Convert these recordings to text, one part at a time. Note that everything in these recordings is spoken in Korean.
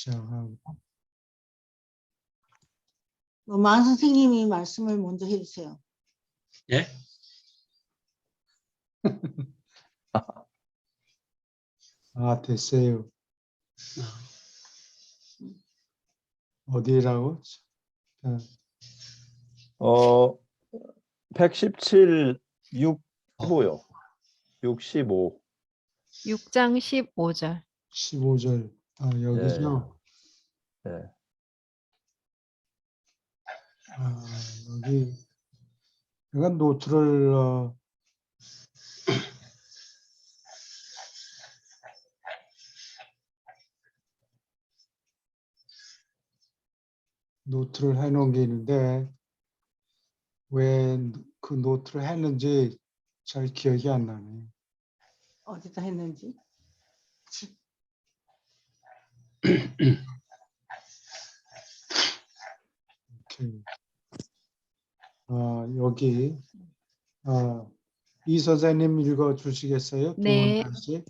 입장하고. 만 선생님이 말씀을 먼저 해주세요. 예? 아, 됐어요. 어디라고? 117, 65요. 65. 6장 15절. 15절. 아, 여기죠. 네. 아, 여기 내가 노트를 노트를 해놓은 게 있는데 왜 그 노트를 했는지 잘 기억이 안 나네. 어디다 했는지. 이렇게. 여기 이 선생님 읽어 주시겠어요? 두 번 네. 다시.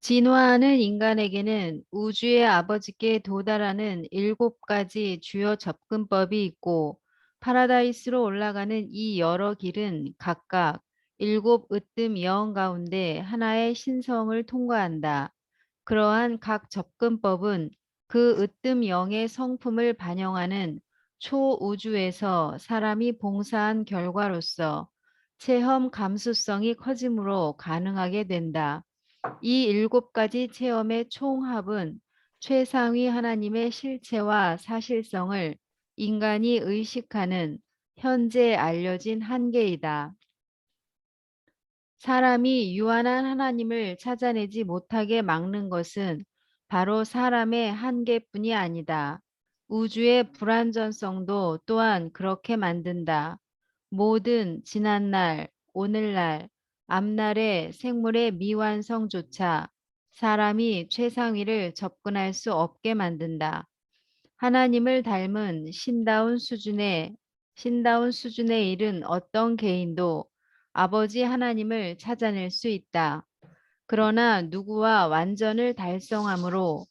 진화하는 인간에게는 우주의 아버지께 도달하는 7가지 주요 접근법이 있고 파라다이스로 올라가는 이 여러 길은 각각 7 으뜸 영 가운데 하나의 신성을 통과한다. 그러한 각 접근법은 그 으뜸 영의 성품을 반영하는 초우주에서 사람이 봉사한 결과로서 체험 감수성이 커짐으로 가능하게 된다. 이 7가지 체험의 총합은 최상위 하나님의 실체와 사실성을 인간이 의식하는 현재 알려진 한계이다. 사람이 유한한 하나님을 찾아내지 못하게 막는 것은 바로 사람의 한계뿐이 아니다. 우주의 불완전성도 또한 그렇게 만든다. 모든 지난날, 오늘날, 앞날의 생물의 미완성조차 사람이 최상위를 접근할 수 없게 만든다. 하나님을 닮은 신다운 수준에 이른 어떤 개인도 아버지 하나님을 찾아낼 수 있다. 그러나 누구나 완전을 달성함으로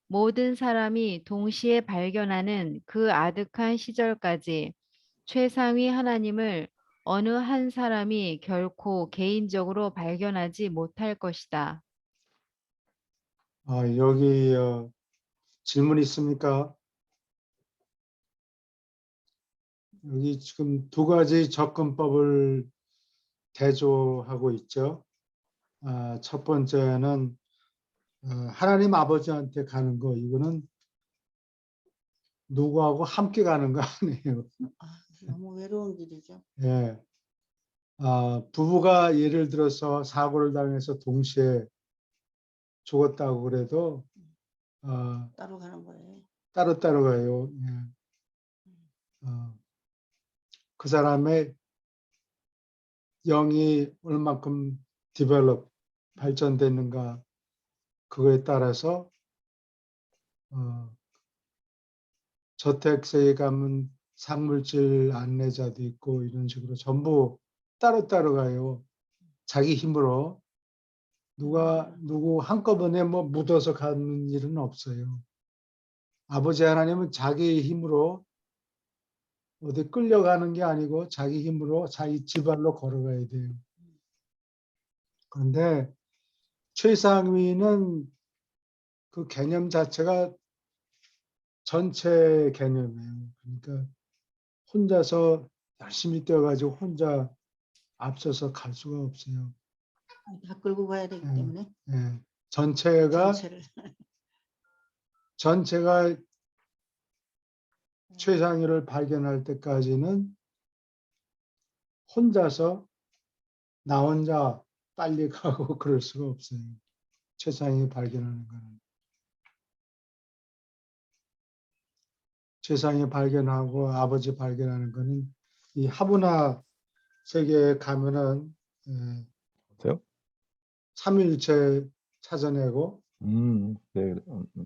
모든 사람이 동시에 발견하는 그 아득한 시절까지 최상위 하나님을 어느 한 사람이 결코 개인적으로 발견하지 못할 것이다. 여기 질문 있습니까? 여기 지금 2가지 접근법을 대조하고 있죠. 첫 번째는 하나님 아버지한테 가는 거. 이거는 누구하고 함께 가는 거 아니에요. 너무 외로운 길이죠. 예. 부부가 예를 들어서 사고를 당해서 동시에 죽었다고 그래도 따로 가는 거예요. 따로따로 가요. 예. 그 사람의 영이 얼만큼 발전됐는가 그거에 따라서 저택세에 가면 상물질 안내자도 있고 이런 식으로 전부 따로따로 가요. 자기 힘으로 누구 한꺼번에 뭐 묻어서 가는 일은 없어요. 아버지 하나님은 자기 힘으로 어디 끌려가는 게 아니고 자기 힘으로 자기 지발로 걸어가야 돼요. 그런데 최상위는 그 개념 자체가 전체 개념이에요. 그러니까 혼자서 열심히 뛰어가지고 혼자 앞서서 갈 수가 없어요. 다 끌고 가야 되기 때문에. 예. 전체가 최상위를 발견할 때까지는 혼자서 나 혼자 빨리 가고 그럴 수가 없어요. 최상위 발견하는 거는. 최상위 발견하고 아버지 발견하는 거는 이 하부나 세계에 가면은 어때요? 삼위일체 찾아내고 네.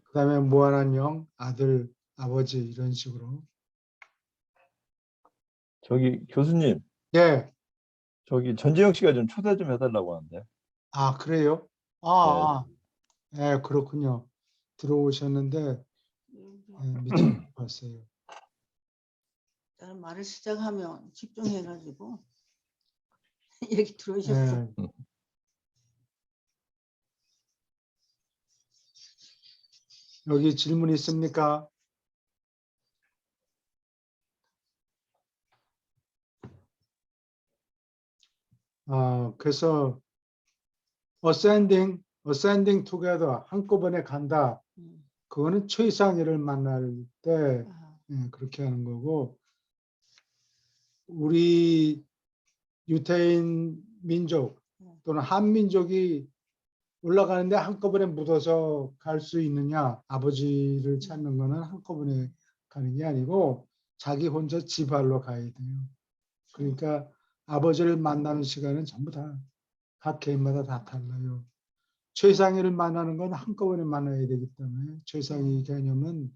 그다음에 무한한 영, 아들, 아버지 이런 식으로. 저기 교수님, 예. 저기 전재영 씨가 좀 초대 좀 해달라고 하는데. 그래요? 아, 예, 그렇군요. 들어오셨는데 미처 봤어요. 나는 말을 시작하면 집중해가지고 이렇게 들어오셨어. 예, 여기 질문 있습니까? 그래서 ascending together 한꺼번에 간다. 음. 그거는 최상위를 만날 때 아, 그렇게 하는 거고, 우리 유태인 민족 또는 한민족이 올라가는데 한꺼번에 묻어서 갈 수 있느냐? 아버지를 찾는 거는 한꺼번에 가는 게 아니고 자기 혼자 지발로 가야 돼요. 그러니까 아버지를 만나는 시간은 전부 다 각 개인마다 다 달라요. 최상위를 만나는 건 한꺼번에 만나야 되기 때문에 최상위 개념은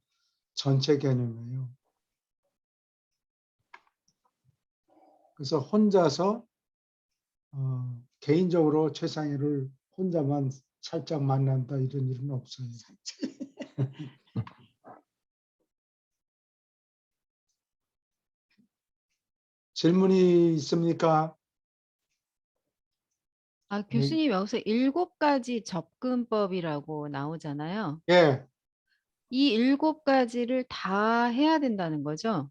전체 개념이에요. 그래서 혼자서 개인적으로 최상위를 혼자만 살짝 만난다 이런 일은 없어요. 질문이 있습니까? 교수님 여기서 7가지 접근법이라고 나오잖아요. 예, 이 7가지를 다 해야 된다는 거죠?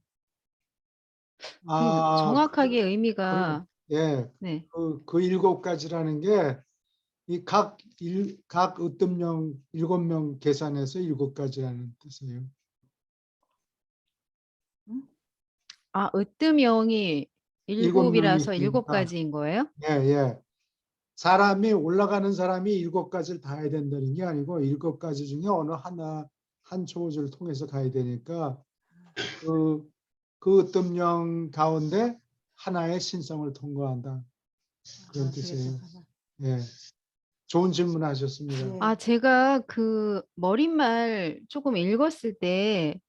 정확하게 의미가 예, 네. 그 7가지라는 게 이 각 으뜸령 7명 계산해서 7가지라는 뜻이에요. 으뜸영이 7명이 7이라서 있으니까 7가지인 거예요? 예, 예. 사람이 올라가는 사람이 7가지를 다 해야 된다는 게 아니고 7가지 중에 어느 한 초호주를 통해서 가야 되니까 그 으뜸령 가운데 하나의 신성을 통과한다. 그런 뜻이에요. 예. 좋은 질문 하셨습니다. 네. 제가 그 머릿말 조금 읽었을 때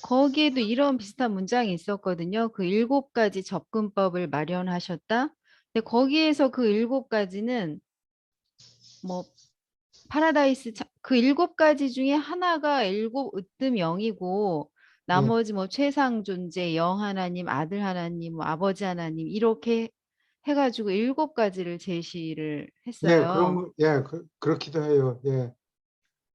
거기에도 이런 비슷한 문장이 있었거든요. 그 7가지 접근법을 마련하셨다. 근데 거기에서 그 7가지는 뭐 파라다이스 그 7가지 중에 하나가 7으뜸영이고 예. 나머지 뭐 최상 존재, 영 하나님, 아들 하나님, 뭐 아버지 하나님 이렇게 해가지고 7가지를 제시를 예, 그런 했어요. 거, 예, 그렇기도 해요. 예.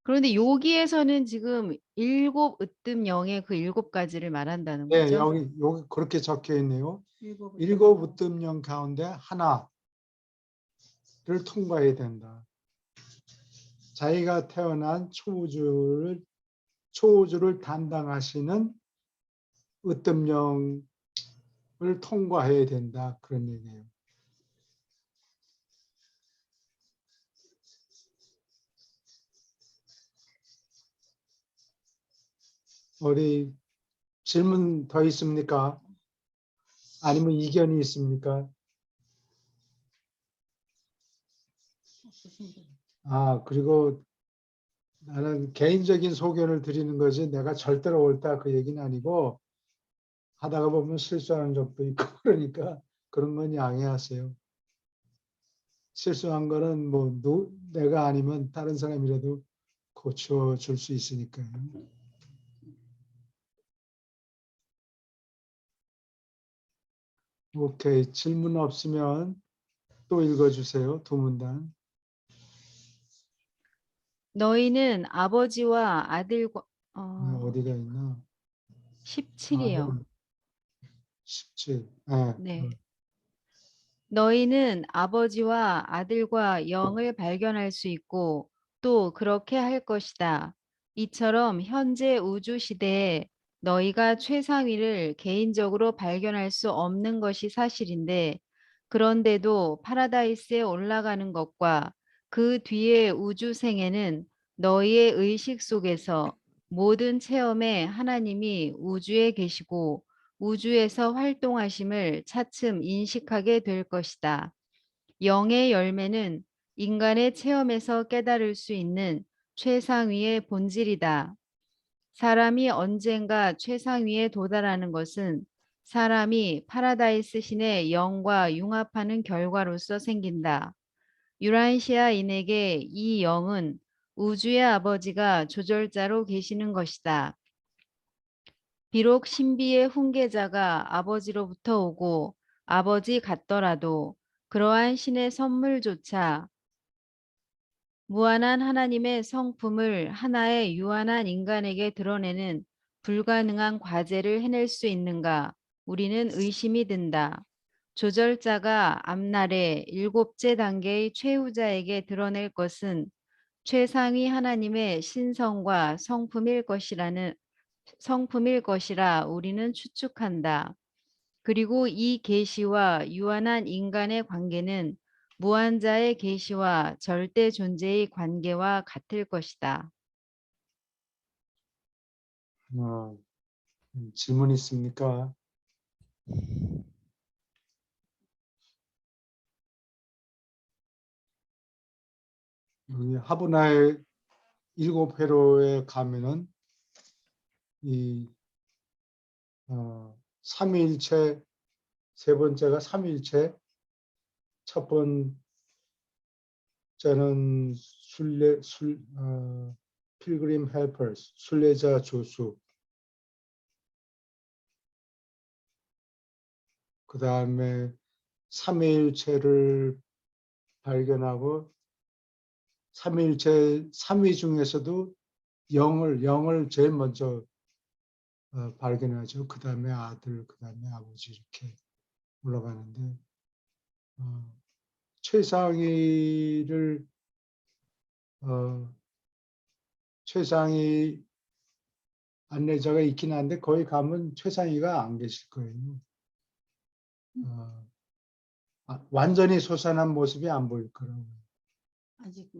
그런데 여기에서는 지금 7으뜸영의 그 7가지를 말한다는 예, 거죠. 여기 그렇게 적혀 있네요. 7 7 으뜸령 가운데 하나를 통과해야 된다. 자기가 태어난 초우주를 담당하시는 으뜸령을 통과해야 된다. 그런 얘기예요. 어디 질문 더 있습니까? 아니면 이견이 있습니까? 그리고 나는 개인적인 소견을 드리는 거지 내가 절대로 옳다 그 얘기는 아니고 하다가 보면 실수하는 적도 있고 그러니까 그런 건 양해하세요. 실수한 거는 뭐 내가 아니면 다른 사람이라도 고쳐줄 수 있으니까요. 오케이. 질문 없으면 또 읽어주세요. 두 문단. 너희는 아버지와 아들과 어디가 있나? 17이요. 17. 네. 너희는 아버지와 아들과 영을 발견할 수 있고 또 그렇게 할 것이다. 이처럼 현재 우주 시대에 너희가 최상위를 개인적으로 발견할 수 없는 것이 사실인데 그런데도 파라다이스에 올라가는 것과 그 뒤의 우주 생애는 너희의 의식 속에서 모든 체험에 하나님이 우주에 계시고 우주에서 활동하심을 차츰 인식하게 될 것이다. 영의 열매는 인간의 체험에서 깨달을 수 있는 최상위의 본질이다. 사람이 언젠가 최상위에 도달하는 것은 사람이 파라다이스 신의 영과 융합하는 결과로서 생긴다. 유란시아인에게 이 영은 우주의 아버지가 조절자로 계시는 것이다. 비록 신비의 훈계자가 아버지로부터 오고 아버지 같더라도 그러한 신의 선물조차 무한한 하나님의 성품을 하나의 유한한 인간에게 드러내는 불가능한 과제를 해낼 수 있는가? 우리는 의심이 든다. 조절자가 앞날에 일곱째 단계의 최후자에게 드러낼 것은 최상위 하나님의 신성과 성품일 것이라 우리는 추측한다. 그리고 이 계시와 유한한 인간의 관계는 무한자의 계시와 절대 존재의 관계와 같을 것이다. 질문 있습니까? 여기 하브나의 7회로에 가면은 이 삼위일체, 세 번째가 삼위일체, 첫 번째는 필그림 헬퍼스, 순례자 조수. 그 다음에 삼위일체를 발견하고 삼위일체, 삼위 중에서도 영을 제일 먼저 발견하죠. 그 다음에 아들, 그 다음에 아버지 이렇게 올라가는데 최상위를 최상위 안내자가 있긴 한데 거기 가면 최상위가 안 계실 거예요. 완전히 솟아난 모습이 안 보일 거라고. 아직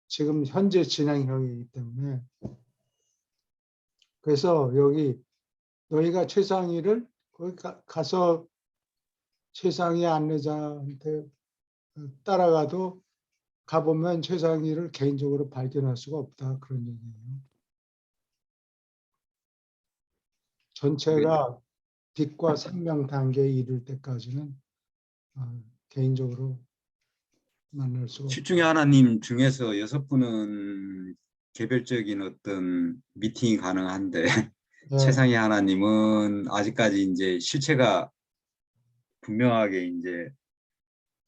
지금 현재 진행형이기 때문에. 그래서 여기 너희가 최상위를 거기 가서 최상위 안내자한테 따라가도 가보면 최상위를 개인적으로 발견할 수가 없다, 그런 얘기예요. 전체가 빛과 생명 단계에 이를 때까지는 개인적으로 만날 수가 없다. 실중의 하나님 중에서 6분은 개별적인 어떤 미팅이 가능한데 네. 최상의 하나님은 아직까지 이제 실체가 분명하게 이제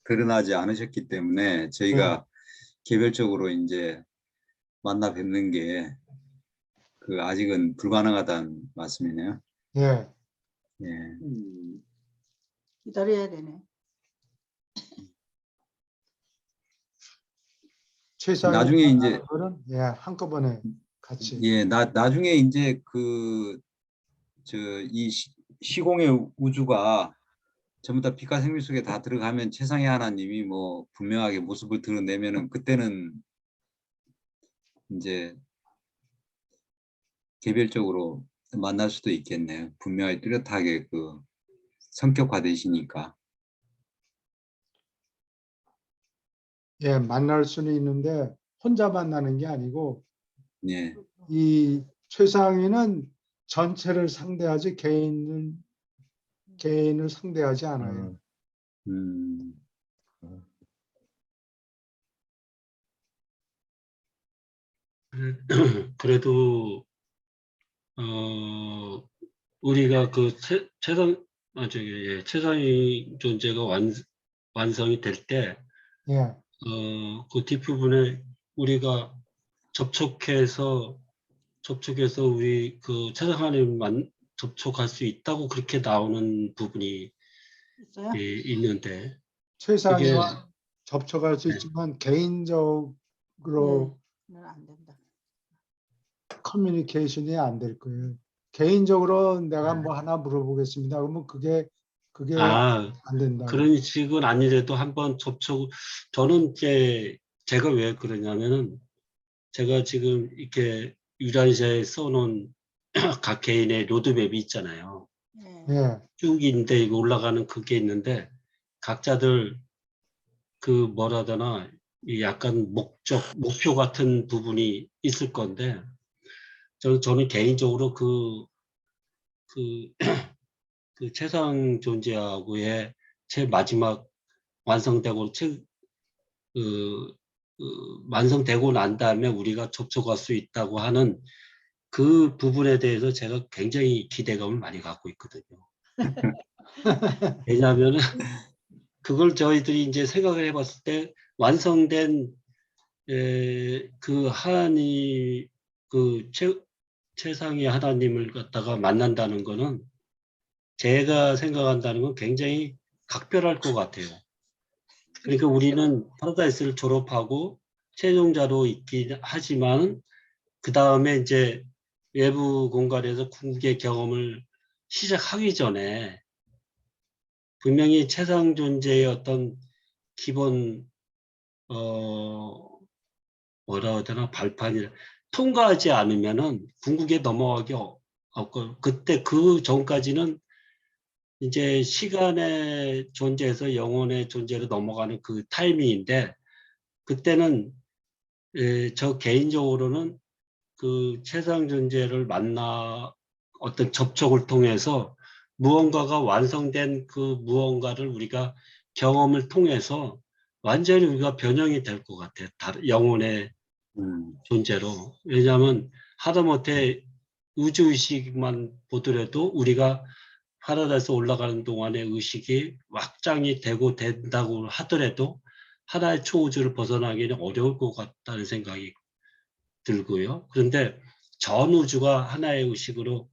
드러나지 않으셨기 때문에 저희가 개별적으로 이제 만나 뵙는 게 아직은 불가능하다는 말씀이네요. 예. 예. 기다려야 되네. 최상위 나중에 이제 거는 한꺼번에 같이. 예, 나중에 이제 이 시공의 우주가 전부 다 빛과 생명 속에 다 들어가면 최상의 하나님이 뭐 분명하게 모습을 드러내면은 그때는 이제 개별적으로 만날 수도 있겠네요. 분명히 뚜렷하게 성격화되시니까. 예, 만날 수는 있는데 혼자 만나는 게 아니고 예. 이 최상위는 전체를 상대하지 개인을 상대하지 않아요. 그래도 우리가 최상위 존재가 완성이 될 때 예. 그 뒷부분에 우리가 접촉해서 우리 그 최상위만 접촉할 수 있다고 그렇게 나오는 부분이 있어요? 있는데 최상위와 접촉할 수 네. 있지만 개인적으로 안 된다. 커뮤니케이션이 안 될 거예요. 개인적으로 내가 뭐 하나 물어보겠습니다. 그러면 그게 안 된다. 그런 식은 아니래도 한번 저는 제가 왜 그러냐면은 제가 지금 이렇게 유란시아에 써놓은 각 개인의 로드맵이 있잖아요. 예. 쭉 있는데 이거 올라가는 그게 있는데 각자들 뭐라 하더나 약간 목표 같은 부분이 있을 건데 저는 개인적으로 그 최상 존재하고의 제 마지막 완성되고 완성되고 난 다음에 우리가 접촉할 수 있다고 하는 그 부분에 대해서 제가 굉장히 기대감을 많이 갖고 있거든요. 왜냐하면 그걸 저희들이 이제 생각을 해봤을 때 완성된 그 하나님 그 최상의 하나님을 갖다가 만난다는 거는 제가 생각한다는 건 굉장히 각별할 것 같아요. 그러니까 우리는 파라다이스를 졸업하고 최종자로 있긴 하지만 그 다음에 이제 외부 공간에서 궁극의 경험을 시작하기 전에 분명히 최상 존재의 어떤 기본 뭐라 해야 되나 발판이라 통과하지 않으면은 궁극에 넘어가기 없고 그때 그 전까지는 이제 시간의 존재에서 영혼의 존재로 넘어가는 그 타이밍인데 그때는 저 개인적으로는 그 최상 존재를 만나 어떤 접촉을 통해서 무언가가 완성된 그 무언가를 우리가 경험을 통해서 완전히 우리가 변형이 될 것 같아요. 영혼의 존재로. 왜냐하면 하다못해 우주의식만 보더라도 우리가 파라다이스 올라가는 동안의 의식이 확장이 되고 된다고 하더라도 하나의 초우주를 벗어나기는 어려울 것 같다는 생각이 들고요. 그런데 전 우주가 하나의 의식으로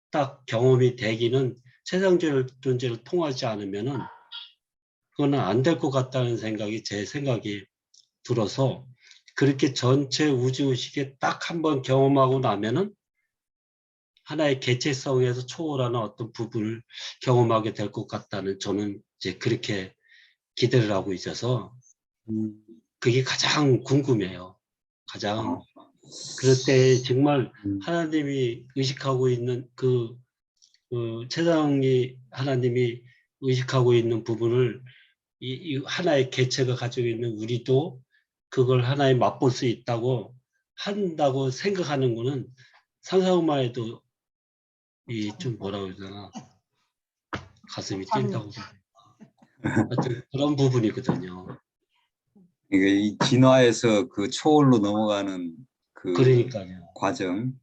딱 경험이 되기는 세상 존재를 통하지 않으면은 그거는 안 될 것 같다는 생각이 제 생각이 들어서 그렇게 전체 우주 의식에 딱 한번 경험하고 나면은 하나의 개체성에서 초월하는 어떤 부분을 경험하게 될 것 같다는 저는 이제 그렇게 기대를 하고 있어서 그게 가장 궁금해요. 가장 그럴 때 정말 하나님이 의식하고 있는 그 최상의 하나님이 의식하고 있는 부분을 이 하나의 개체가 가지고 있는 우리도 그걸 하나에 맛볼 수 있다고 한다고 생각하는 거는 상상만 해도 이 좀 뭐라고 해야 되나 가슴이 뛴다고 하여튼 그런 부분이거든요. 그러니까 이 진화에서 그 초월로 넘어가는 그 그러니까요. 과정,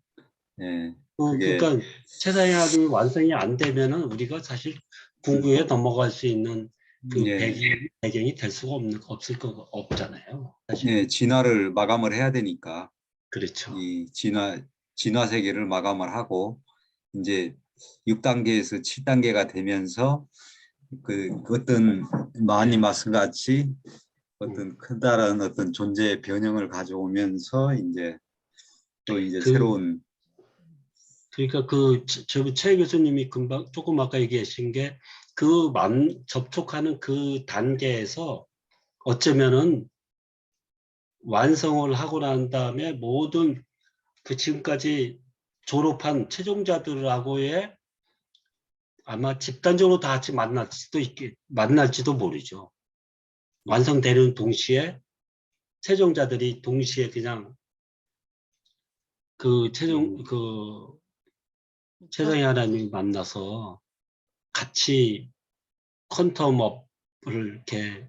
예, 그게 그러니까 최상의 하나님이 완성이 안 되면은 우리가 사실 궁극에 넘어갈 수 있는 그 예, 배경이 될 수가 없을 거 없잖아요. 사실. 예, 진화를 마감을 해야 되니까 그렇죠. 이 진화 세계를 마감을 하고 이제 6단계에서 7단계가 되면서 그 어떤 마니마스 같이 어떤 크다란 어떤 존재의 변형을 가져오면서 이제 또 이제 새로운 그러니까 최 교수님이 금방 조금 아까 얘기하신 게 접촉하는 그 단계에서 어쩌면은 완성을 하고 난 다음에 모든 그 지금까지 졸업한 최종자들하고의 아마 집단적으로 다 같이 만날지도 모르죠. 완성되는 동시에 최종자들이 동시에 그냥 그 최상의 하나님 만나서 같이 퀀텀업을 이렇게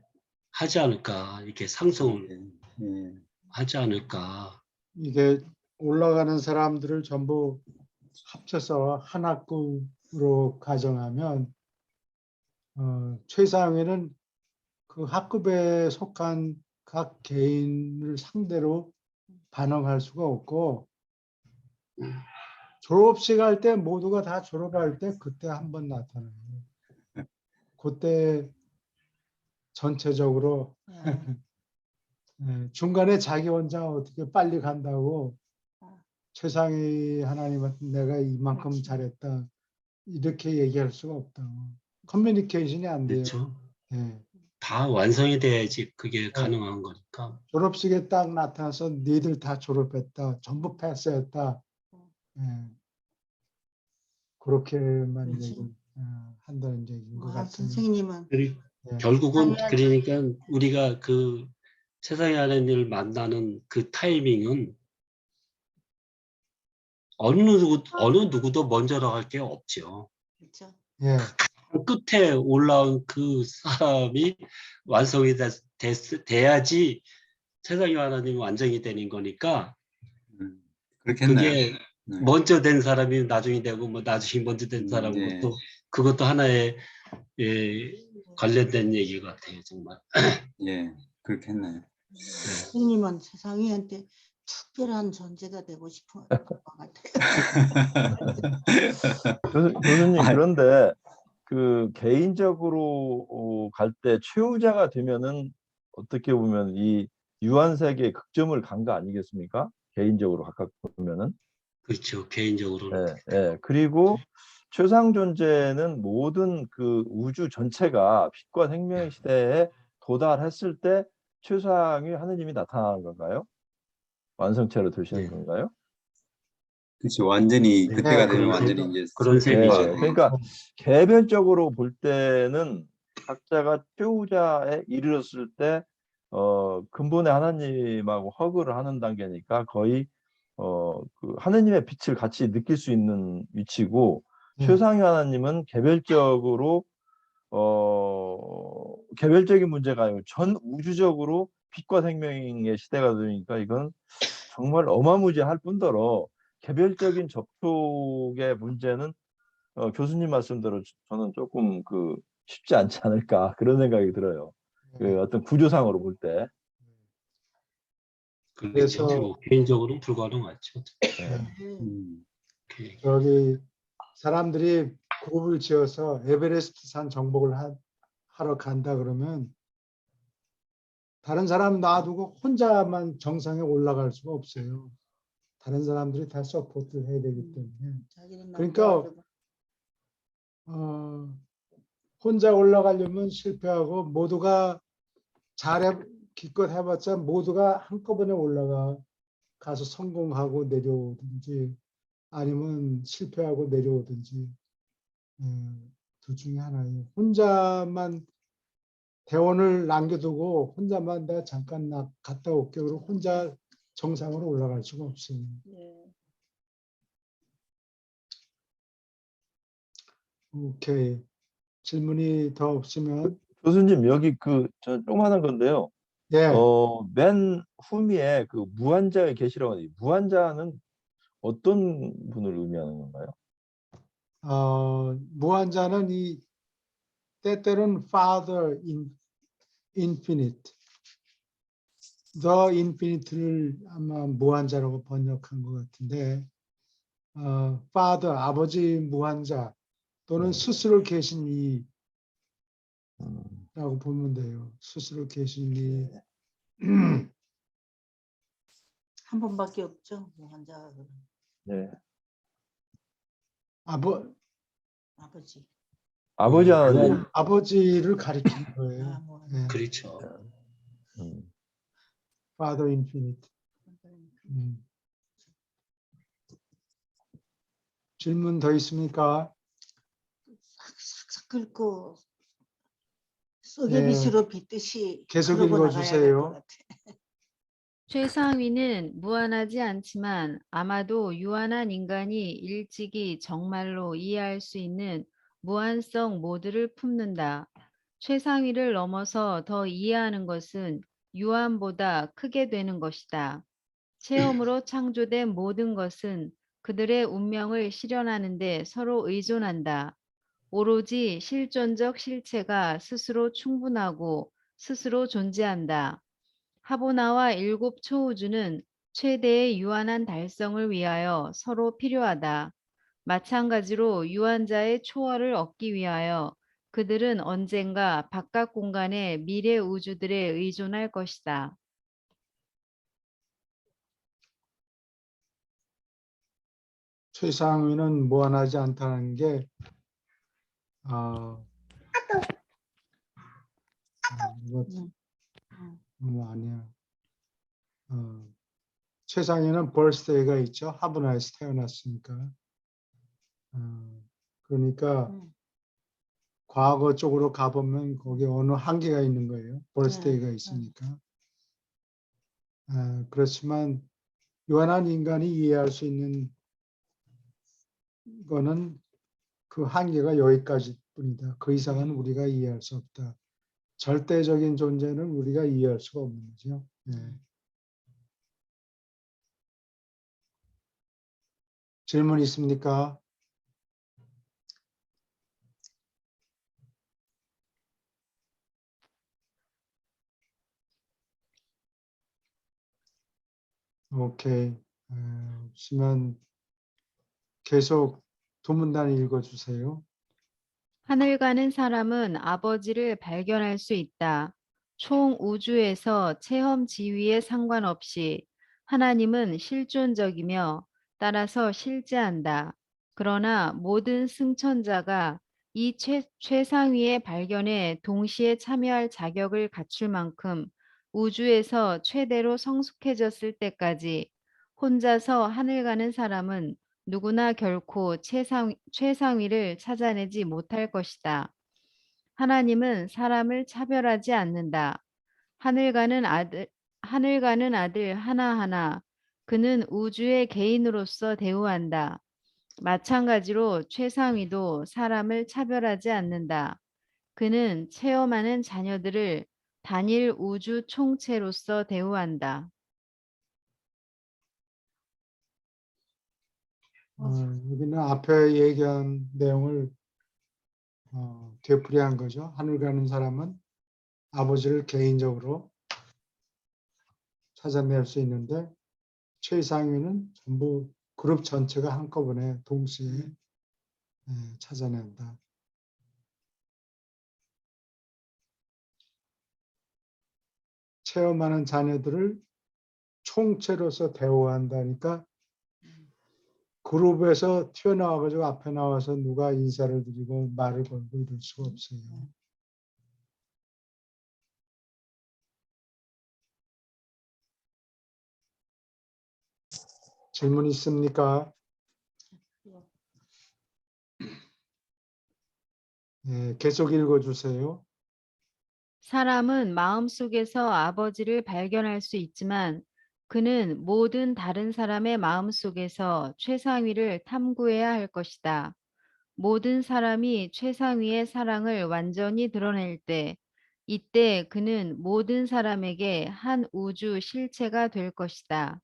하지 않을까, 이렇게 상승을 하지 않을까. 이게 올라가는 사람들을 전부 합쳐서 한 학급으로 가정하면 최상위는 그 학급에 속한 각 개인을 상대로 반응할 수가 없고 졸업식 할 때 모두가 다 졸업할 때 그때 한번 나타나요. 그때 전체적으로 중간에 자기 혼자 어떻게 빨리 간다고 최상위 하나님한테 내가 이만큼 잘했다 이렇게 얘기할 수가 없다. 커뮤니케이션이 안 돼요. 그렇죠. 예. 다 완성이 돼야지 그게 가능한 거니까. 졸업식에 딱 나타나서 니들 다 졸업했다. 전부 패스했다. 예. 그렇게만 그렇지. 얘기 한다는 얘기인 것 같습니다. 선생님은 예. 결국은 당연하죠. 그러니까 우리가 그 세상의 하나님을 만나는 그 타이밍은 어느 누구도 먼저 나갈 게 없죠. 그렇죠. 예. 끝에 올라온 그 사람이 완성이 돼야지 최상위 하나님이 완성이 되는 거니까 그렇겠네요. 그게 네. 먼저 된 사람이 나중에 되고 뭐 나중에 먼저 된 사람 예. 그것도 하나의 관련된 얘기 같아요 정말. 예, 그렇겠네요. 선생님은 세상이한테 특별한 존재가 되고 싶은 것 같아요. 교수님, 아이. 그런데 그 개인적으로 갈 때 최후자가 되면은 어떻게 보면 이 유한세계의 극점을 간 거 아니겠습니까? 개인적으로 각각 보면은. 그렇죠. 개인적으로는. 예, 예. 그리고 최상 존재는 모든 그 우주 전체가 빛과 생명의 시대에 도달했을 때 최상위 하느님이 나타나는 건가요? 완성체로 되시는 네. 건가요? 그렇죠. 완전히 네, 그때가 되면 그런 완전히 셈- 이제 그런 예, 셈이죠. 그러니까 개별적으로 볼 때는 각자가 최후자에 이르렀을 때 근본의 하나님하고 허그를 하는 단계니까 거의 그 하느님의 빛을 같이 느낄 수 있는 위치고 네. 최상위 하나님은 개별적으로 개별적인 문제가 아니고 전 우주적으로 빛과 생명의 시대가 되니까 이건 정말 어마무지할 뿐더러 개별적인 접촉의 문제는 교수님 말씀대로 저는 조금 그 쉽지 않지 않을까 그런 생각이 들어요. 그 어떤 구조상으로 볼 때. 그렇죠. 그래서- 뭐 개인적으로는 불가능하죠. 저기 사람들이 그룹을 지어서 에베레스트 산 정복을 하러 간다 그러면 다른 사람 놔두고 혼자만 정상에 올라갈 수가 없어요. 다른 사람들이 다 서포트를 해야 되기 때문에. 자기는 그러니까 남자하고 혼자 올라가려면 실패하고 모두가 기껏 해봤자 모두가 한꺼번에 가서 성공하고 내려오든지 아니면 실패하고 내려오든지 둘 중에 하나예요. 혼자만 대원을 남겨두고 혼자만 내가 잠깐 갔다 올게 그러고 혼자 정상으로 올라갈 수가 없어요. 네. 오케이. 질문이 더 없으면 교수님 여기 저 조그마한 건데요. 예. 맨 후미에 그 무한자의 계시라고 하는데 무한자는 어떤 분을 의미하는 건가요? 무한자는 때때로는 Father Infinite, The Infinite를 아마 무한자라고 번역한 것 같은데, Father 아버지 무한자 또는 스스로 계신 이라고 보면 돼요. 스스로 계신 이. 한 번밖에 없죠. 뭐 환자가 네. 아버지. 아버지 하나님. 아버지를 가리키는 거예요. 뭐, 네. 그렇죠. Father Infinite. 질문 더 있습니까? 싹싹 긁고 네. 쏘개빗으로 빗듯이 계속 그러고 읽어주세요. 나가야 될것 같아. 최상위는 무한하지 않지만 아마도 유한한 인간이 일찍이 정말로 이해할 수 있는 무한성 모드를 품는다. 최상위를 넘어서 더 이해하는 것은 유한보다 크게 되는 것이다. 체험으로 창조된 모든 것은 그들의 운명을 실현하는 데 서로 의존한다. 오로지 실존적 실체가 스스로 충분하고 스스로 존재한다. 하보나와 일곱 초우주는 최대의 유한한 달성을 위하여 서로 필요하다. 마찬가지로 유한자의 초월을 얻기 위하여 그들은 언젠가 바깥 공간의 미래 우주들에 의존할 것이다. 최상위는 무한하지 않다는 게 이거 너무 아니야. 최상위는 벌스데이가 있죠. 하브나에서 태어났으니까. 그러니까 과거 쪽으로 가보면 거기에 어느 한계가 있는 거예요. 벌스데이가 있으니까. 그렇지만 유한한 인간이 이해할 수 있는 거는 그 한계가 여기까지 뿐이다. 그 이상은 우리가 이해할 수 없다. 절대적인 존재는 우리가 이해할 수가 없는 거죠. 예. 질문 있습니까? 오케이. 없으면 계속 두 문단 읽어주세요. 하늘 가는 사람은 아버지를 발견할 수 있다. 총 우주에서 체험 지위에 상관없이 하나님은 실존적이며 따라서 실제한다. 그러나 모든 승천자가 이 최상위의 발견에 동시에 참여할 자격을 갖출 만큼 우주에서 최대로 성숙해졌을 때까지 혼자서 하늘 가는 사람은 누구나 결코 최상위를 찾아내지 못할 것이다. 하나님은 사람을 차별하지 않는다. 하늘 가는 아들 하나하나 그는 우주의 개인으로서 대우한다. 마찬가지로 최상위도 사람을 차별하지 않는다. 그는 체험하는 자녀들을 단일 우주 총체로서 대우한다. 여기는 앞에 얘기한 내용을 되풀이한 거죠. 하늘 가는 사람은 아버지를 개인적으로 찾아낼 수 있는데 최상위는 전부 그룹 전체가 한꺼번에 동시에 찾아낸다. 체험하는 자녀들을 총체로서 대우한다니까 그룹에서 튀어나와가지고 앞에 나와서 누가 인사를 드리고 말을 걸고 이럴 수가 없어요. 질문 있습니까? 계속 읽어주세요. 사람은 마음속에서 아버지를 발견할 수 있지만 그는 모든 다른 사람의 마음속에서 최상위를 탐구해야 할 것이다. 모든 사람이 최상위의 사랑을 완전히 드러낼 때, 이때 그는 모든 사람에게 한 우주 실체가 될 것이다.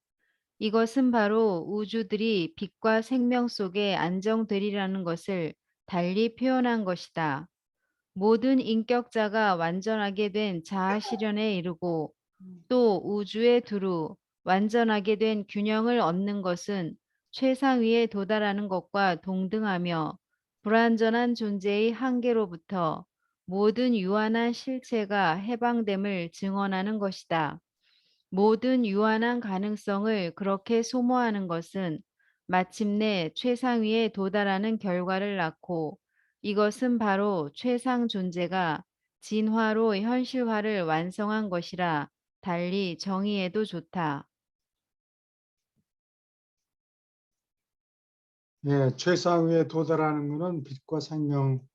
이것은 바로 우주들이 빛과 생명 속에 안정되리라는 것을 달리 표현한 것이다. 모든 인격자가 완전하게 된 자아 실현에 이르고 또 우주에 두루 완전하게 된 균형을 얻는 것은 최상위에 도달하는 것과 동등하며 불완전한 존재의 한계로부터 모든 유한한 실체가 해방됨을 증언하는 것이다. 모든 유한한 가능성을 그렇게 소모하는 것은 마침내 최상위에 도달하는 결과를 낳고 이것은 바로 최상 존재가 진화로 현실화를 완성한 것이라 달리 정의해도 좋다. 최상위에 도달하는 것은 빛과 생명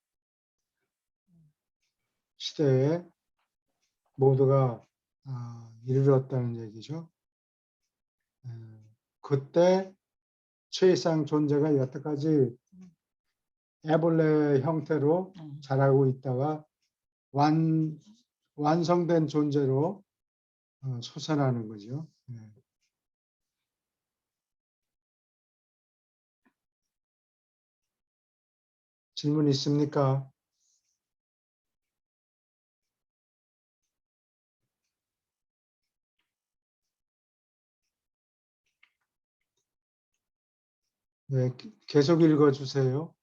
시대에 모두가 이르렀다는 얘기죠. 그때 최상 존재가 여태까지 애벌레 형태로 자라고 있다가 완성된 존재로 솟아나는 거죠. 질문 있습니까? 계속 읽어주세요.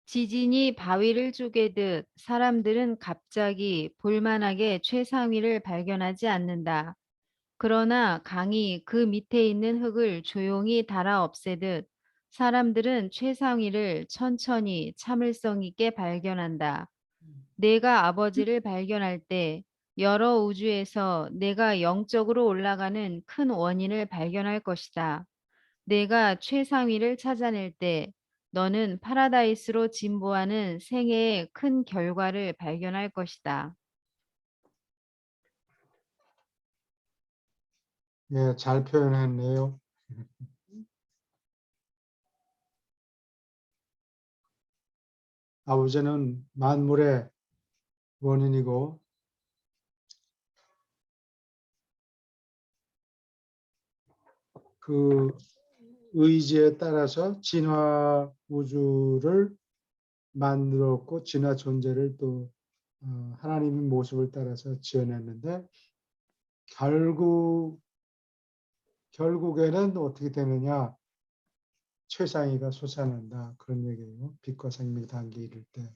지진이 바위를 쪼개듯 사람들은 갑자기 볼만하게 최상위를 발견하지 않는다. 그러나 강이 그 밑에 있는 흙을 조용히 달아 없애듯 사람들은 최상위를 천천히 참을성 있게 발견한다. 내가 아버지를 발견할 때 여러 우주에서 내가 영적으로 올라가는 큰 원인을 발견할 것이다. 내가 최상위를 찾아낼 때 너는 파라다이스로 진보하는 생애의 큰 결과를 발견할 것이다. 잘 표현했네요. 아버지는 만물의 원인이고 그 의지에 따라서 진화 우주를 만들었고 진화 존재를 또 하나님의 모습을 따라서 지어냈는데 결국에는 어떻게 되느냐? 최상위가 솟아난다 그런 얘기예요. 빛과 생명 단계 이를 때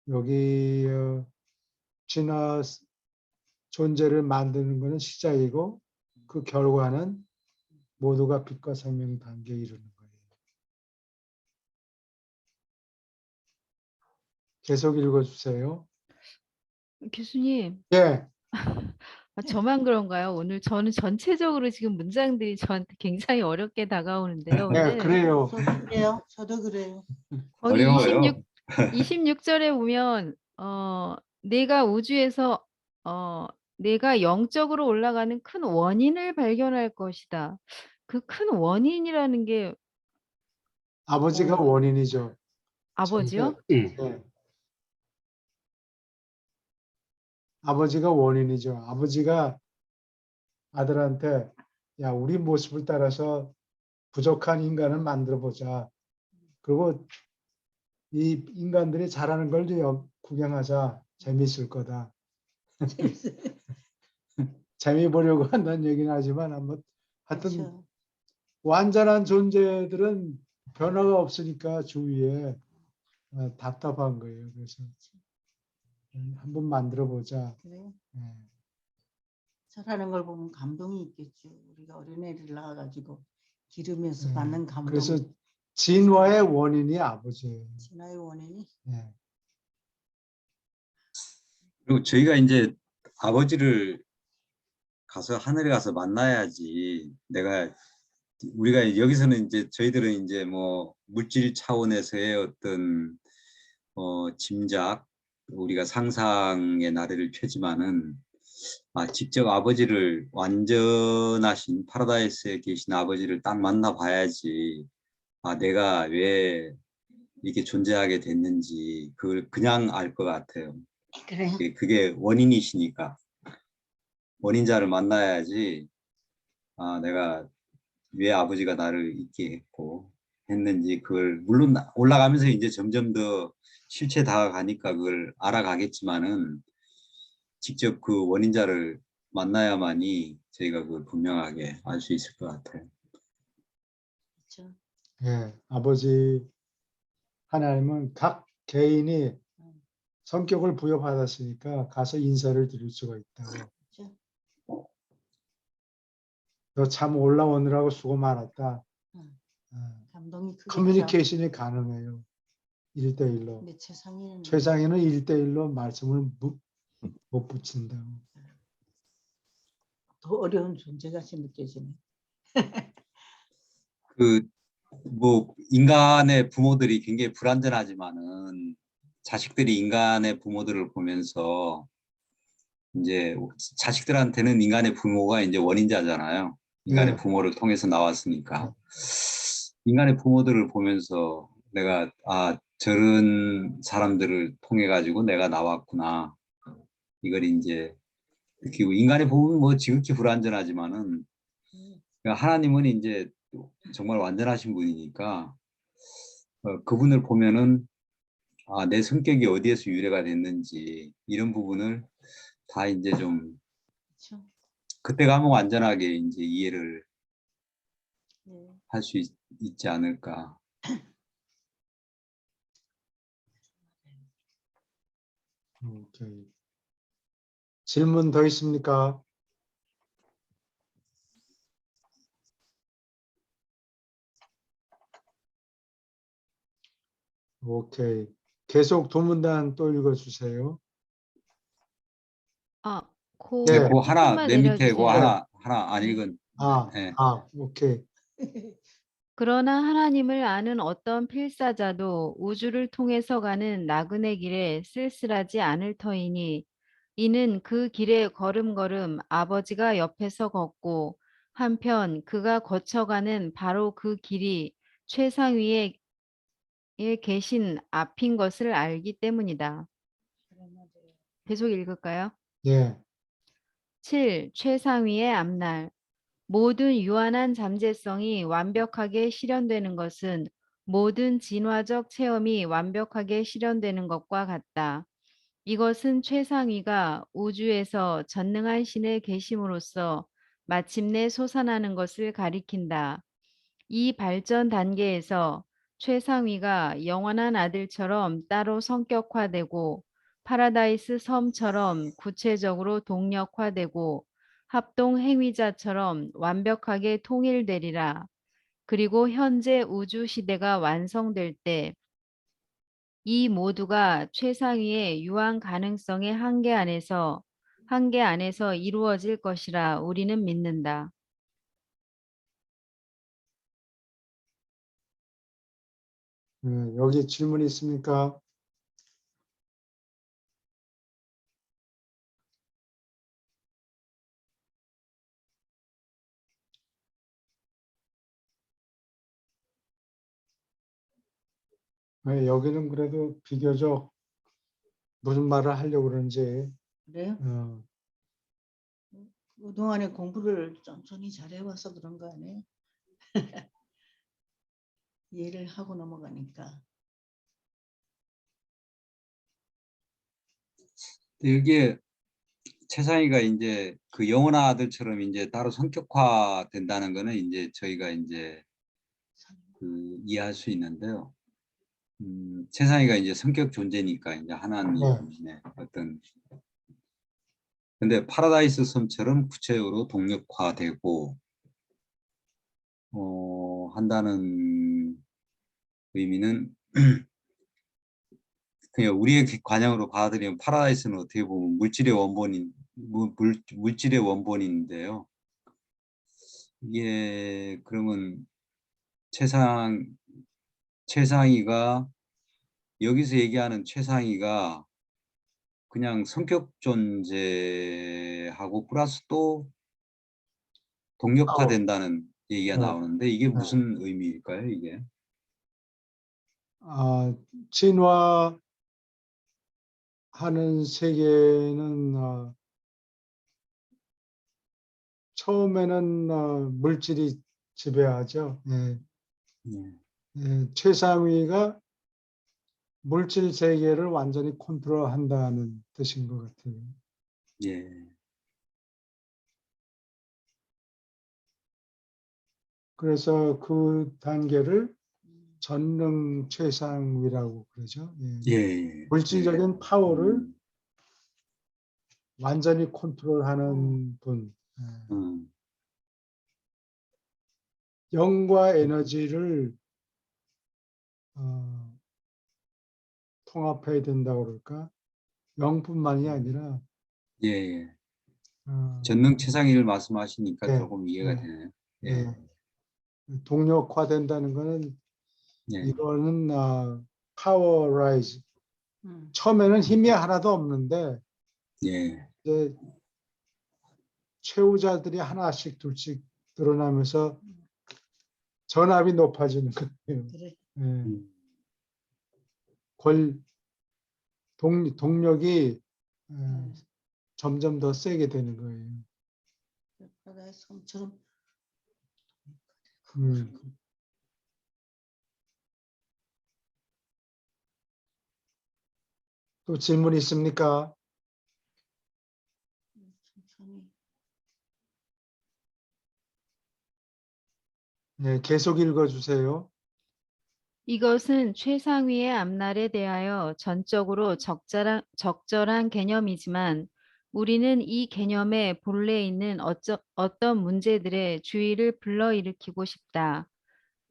여기 진화 존재를 만드는 것은 시작이고 그 결과는 모두가 빛과 생명 단계에 이르는 거예요. 계속 읽어주세요. 교수님, 예, 저만 그런가요? 오늘 저는 전체적으로 지금 문장들이 저한테 굉장히 어렵게 다가오는데요. 예, 근데 그래요. 저도 그래요. 저도 그래요. 거기 어려워요. 26절에 보면 내가 우주에서 내가 영적으로 올라가는 큰 원인을 발견할 것이다. 그 큰 원인이라는 게 아버지가 어, 원인이죠. 아버지요? 예, 아버지가 원인이죠. 아버지가 아들한테 야, 우리 모습을 따라서 부족한 인간을 만들어 보자. 그리고 이 인간들이 잘하는 걸 좀 구경하자. 재밌을 거다. 재미 보려고 한다는 얘기는 하지만 하여튼 그렇죠. 완전한 존재들은 변화가 없으니까 주위에 답답한 거예요. 그래서 한번 만들어 보자. 그래요. 예. 잘하는 걸 보면 감동이 있겠죠. 우리가 어린애를 낳아가지고 기르면서 예. 받는 감동. 그래서 진화의 원인이 아버지예요. 진화의 원인이 예. 그리고 저희가 이제 아버지를 가서 하늘에 가서 만나야지. 우리가 여기서는 이제 저희들은 이제 뭐 물질 차원에서의 어떤 짐작, 우리가 상상의 나래를 펴지만은 직접 아버지를 완전하신 파라다이스에 계신 아버지를 딱 만나봐야지. 내가 왜 이렇게 존재하게 됐는지 그걸 그냥 알 것 같아요. 그래요. 그게 원인이시니까 원인자를 만나야지. 내가 왜 아버지가 나를 있게 했고 했는지 그걸 물론 올라가면서 이제 점점 더 실체 다가가니까 그걸 알아가겠지만은 직접 그 원인자를 만나야만이 저희가 그걸 분명하게 알 수 있을 것 같아요. 그렇죠. 예. 아버지 하나님은 각 개인이 성격을 부여받았으니까 가서 인사를 드릴 수가 있다고. 그렇죠. 너 참 올라오느라고 수고 많았다. 감동이 크겠죠. 커뮤니케이션이 가능해요. 1대1로. 근데 최상위는 최상위는 1대1로 말씀을 못 붙인다고. 더 어려운 존재가 느껴지네. 뭐 인간의 부모들이 굉장히 불완전하지만은 자식들이 인간의 부모들을 보면서 이제 자식들한테는 인간의 부모가 이제 원인자잖아요. 인간의 네. 부모를 통해서 나왔으니까. 인간의 부모들을 보면서 내가 저런 사람들을 통해 가지고 내가 나왔구나. 이걸 이제 느끼고 인간의 부모는 뭐 지극히 불완전하지만은 하나님은 이제 정말 완전하신 분이니까 그분을 보면은 내 성격이 어디에서 유래가 됐는지 이런 부분을 다 이제 좀 그렇죠. 그때 가면 완전하게 이제 이해를 네. 할 수 있지 않을까. 오케이. 질문 더 있습니까? 오케이. 계속 도문단 또 읽어주세요. 네, 네. 그 하나 조금만 맨 밑에 그 내려주세요. 하나 안 읽은. 네. 오케이. 그러나 하나님을 아는 어떤 필사자도 우주를 통해서 가는 나그네 길에 쓸쓸하지 않을 터이니 이는 그 길에 걸음걸음 아버지가 옆에서 걷고 한편 그가 거쳐가는 바로 그 길이 최상위의 계신 앞인 것을 알기 때문이다. 계속 읽을까요? 예. 7. 최상위의 앞날. 모든 유한한 잠재성이 완벽하게 실현되는 것은 모든 진화적 체험이 완벽하게 실현되는 것과 같다. 이것은 최상위가 우주에서 전능한 신의 계심으로써 마침내 솟아나는 것을 가리킨다. 이 발전 단계에서 최상위가 영원한 아들처럼 따로 성격화되고 파라다이스 섬처럼 구체적으로 동력화되고 합동 행위자처럼 완벽하게 통일되리라. 그리고 현재 우주 시대가 완성될 때 이 모두가 최상위의 유한 가능성의 한계 안에서 이루어질 것이라 우리는 믿는다. 여기 질문 있습니까? 여기는 그래도 비교적 무슨 말을 하려고 그러는지 그래요? 그동안에 공부를 천천히 잘해와서 그런 거 아니에요? 이해를 하고 넘어가니까. 여기에 최상위가 이제 그 영원한 아들처럼 이제 따로 성격화 된다는 거는 이제 저희가 이제 그 이해할 수 있는데요. 최상위가 이제 성격 존재니까 이제 하나님의 어떤, 근데 파라다이스 섬처럼 구체적으로 동력화되고 한다는 의미는 그냥 우리의 관념으로 받아들이면 파라다이스는 어떻게 보면 물질의 원본인 물질의 원본인데요. 이게 그러면 최상위가 여기서 얘기하는 최상위가 그냥 성격 존재하고 플러스 또 동력화된다는 얘기가 나오는데 이게 무슨 의미일까요, 이게? 진화하는 세계는 처음에는 물질이 지배하죠. 예. 최상위가 물질 세계를 완전히 컨트롤한다는 뜻인 것 같아요. 예. 그래서 그 단계를 전능 최상위라고 그러죠. 예. 예. 물질적인 파워를 완전히 컨트롤하는 분. 예. 영과 에너지를 통합해야 된다고 그럴까? 영뿐만이 아니라 예. 어, 전능 최상위를 말씀하시니까 예, 조금 이해가 예, 되네요. 예. 예. 동력화된다는 거는 예. 이거는 파워라이즈. 음. 처음에는 힘이 하나도 없는데 예. 이제 최후자들이 하나씩 둘씩 드러나면서 전압이 높아지는 거예요. 그래. 예. 음. 동력이 점점 더 세게 되는 거예요. 파라다이스 섬처럼. 또 질문 있습니까? 천천히. 네, 계속 읽어주세요. 이것은 최상위의 앞날에 대하여 전적으로 적절한 개념이지만 우리는 이 개념의 본래에 있는 어떤 문제들의 주의를 불러일으키고 싶다.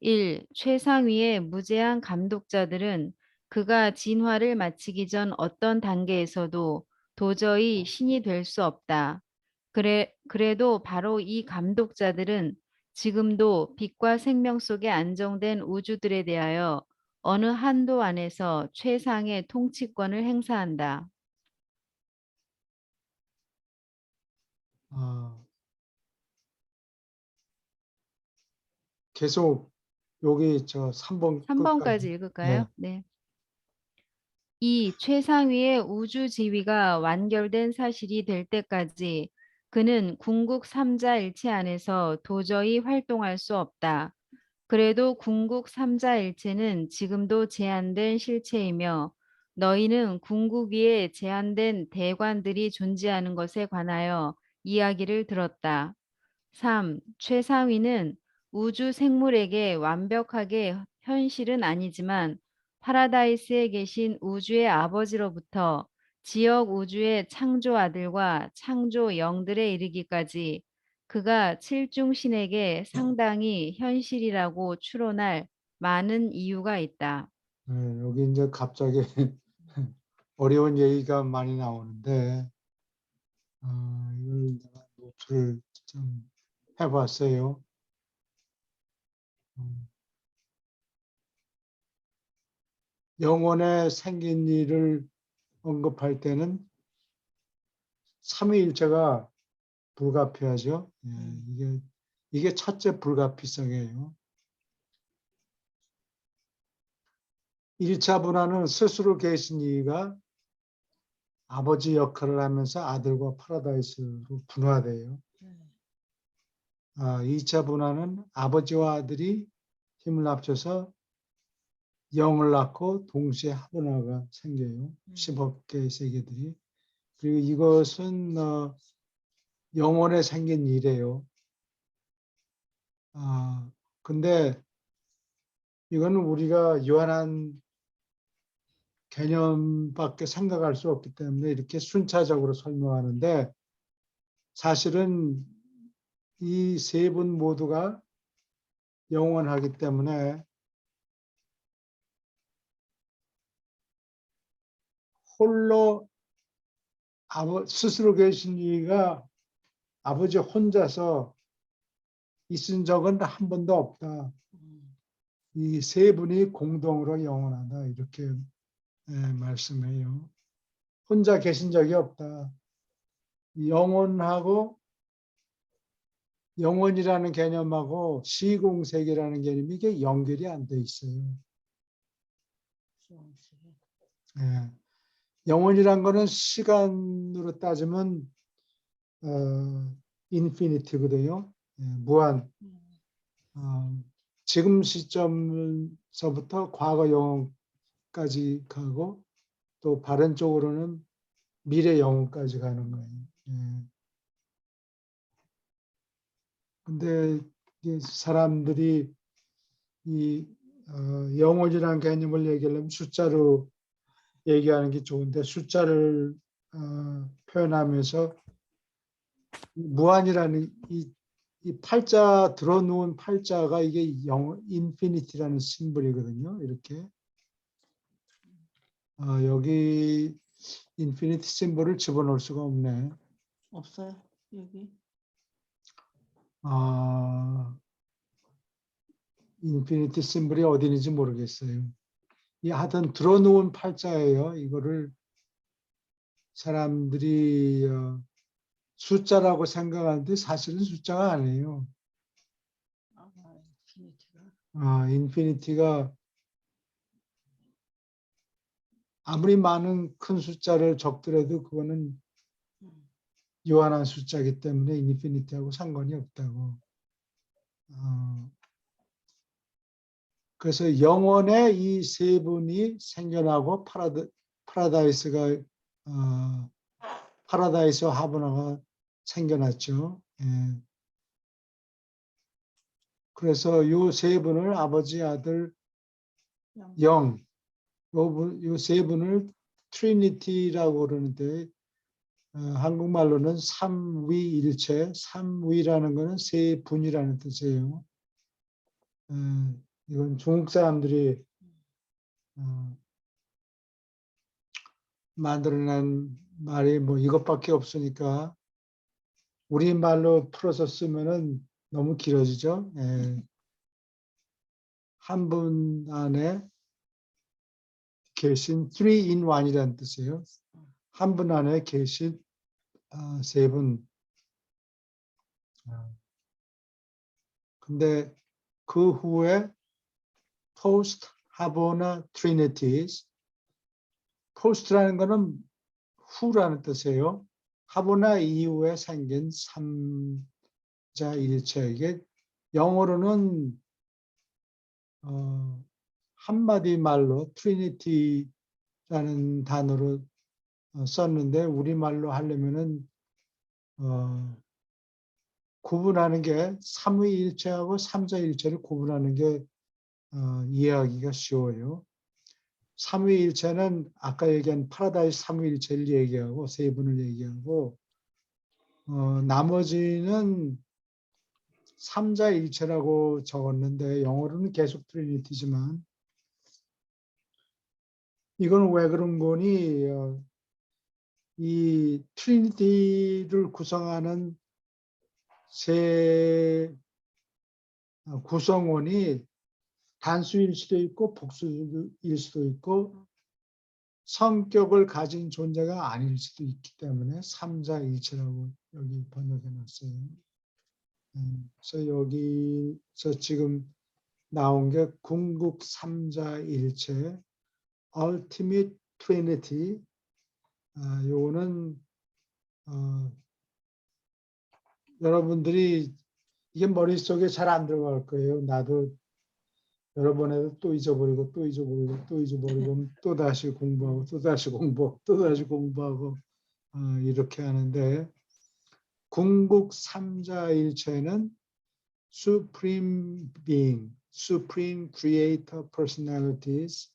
1. 최상위의 무제한 감독자들은 그가 진화를 마치기 전 어떤 단계에서도 도저히 신이 될 수 없다. 그래도 바로 이 감독자들은 지금도 빛과 생명 속에 안정된 우주들에 대하여 어느 한도 안에서 최상의 통치권을 행사한다. 계속 여기 저 3번 3번까지 끝까지. 읽을까요? 네. 이 최상위의 우주 지위가 완결된 사실이 될 때까지 그는 궁극 삼자일체 안에서 도저히 활동할 수 없다. 그래도 궁극 삼자일체는 지금도 제한된 실체이며 너희는 궁극 위에 제한된 대관들이 존재하는 것에 관하여 이야기를 들었다. 3. 최상위는 우주 생물에게 완벽하게 현실은 아니지만 파라다이스에 계신 우주의 아버지로부터 지역 우주의 창조 아들과 창조 영들에 이르기까지 그가 칠중신에게 상당히 현실이라고 추론할 많은 이유가 있다. 여기 이제 갑자기 어려운 얘기가 많이 나오는데 이걸 내가 노트를 좀 해봤어요. 영혼에 생긴 일을 언급할 때는 삼위일체가 불가피하죠. 이게 첫째 불가피성이에요. 1차 분화는 스스로 계신 이가 아버지 역할을 하면서 아들과 파라다이스로 분화돼요. 2차 분화는 아버지와 아들이 힘을 합쳐서 영을 낳고 동시에 합원화가 생겨요. 10억 개의 세계들이. 그리고 이것은 영혼에 생긴 일이에요. 근데 이거는 우리가 유한한 개념밖에 생각할 수 없기 때문에 이렇게 순차적으로 설명하는데 사실은 이 세 분 모두가 영원하기 때문에 홀로 스스로 계신 이가 아버지 혼자서 있은 적은 한 번도 없다. 이 세 분이 공동으로 영원하다 이렇게 말씀해요. 혼자 계신 적이 없다. 영혼하고 영혼이라는 개념하고 시공세계라는 개념이 이게 연결이 안 돼 있어요. 영혼이란 거는 시간으로 따지면 인피니티거든요. 무한. 지금 시점서부터 과거 영혼까지 가고 또 바른 쪽으로는 미래 영혼까지 가는 거예요. 근데 사람들이 이 영혼이라는 개념을 얘기하려면 숫자로 얘기하는 게 좋은데 숫자를 표현하면서 무한이라는 이 팔자 들어놓은 팔자가 이게 인피니티라는 심볼이거든요. 이렇게 여기 인피니티 심볼을 집어넣을 수가 없네. 없어요 여기. 인피니티 심볼이 어디 있는지 모르겠어요. 이 하여튼 들어놓은 팔자예요. 이거를 사람들이 숫자라고 생각하는데 사실은 숫자가 아니에요. 인피니티가 아무리 많은 큰 숫자를 적더라도 그거는 유한한 숫자이기 때문에 인피니티하고 상관이 없다고. 그래서 영혼에 이 세 분이 생겨나고 파라다이스가 파라다이스와 하브나가 생겨났죠. 그래서 이 세 분을 아버지, 아들, 영, 이 세 분을 트리니티라고 그러는데 한국말로는 삼위일체, 삼위라는 것은 세 분이라는 뜻이에요. 이건 중국 사람들이 만들어낸 말이 뭐 이것밖에 없으니까 우리말로 풀어서 쓰면은 너무 길어지죠. 한 분 안에 계신 3 in 1이라는 뜻이에요. 한 분 안에 계신 세 분. 근데 그 후에 post 하보나 trinities. post라는 거는 후라는 뜻이에요. 하보나 이후에 생긴 삼자 일체. 이게 영어로는 한마디 말로 트리니티라는 단어로 썼는데 우리말로 하려면은 구분하는 게 삼위일체하고 삼자일체를 구분하는 게 이해하기가 쉬워요. 삼위일체는 아까 얘기한 파라다이스 삼위일체를 얘기하고 세 분을 얘기하고 나머지는 삼자일체라고 적었는데 영어로는 계속 트리니티지만 이건 왜 그런 거니? 이 트리니티를 구성하는 세 구성원이 단수일 수도 있고 복수일 수도 있고 성격을 가진 존재가 아닐 수도 있기 때문에 삼자일체라고 여기 번역해 놨어요. 그래서 여기서 지금 나온 게 궁극 삼자일체 Ultimate Trinity. 요거는 여러분들이 이게 머릿속에 잘 안 들어갈 거예요. 나도 여러 번 해도 또 잊어버리고 또 잊어버리고 또 잊어버리고 또 다시 공부하고 또 다시 공부하고 또 다시 공부하고 이렇게 하는데 궁극 삼자일체는 Supreme Being, Supreme Creator Personalities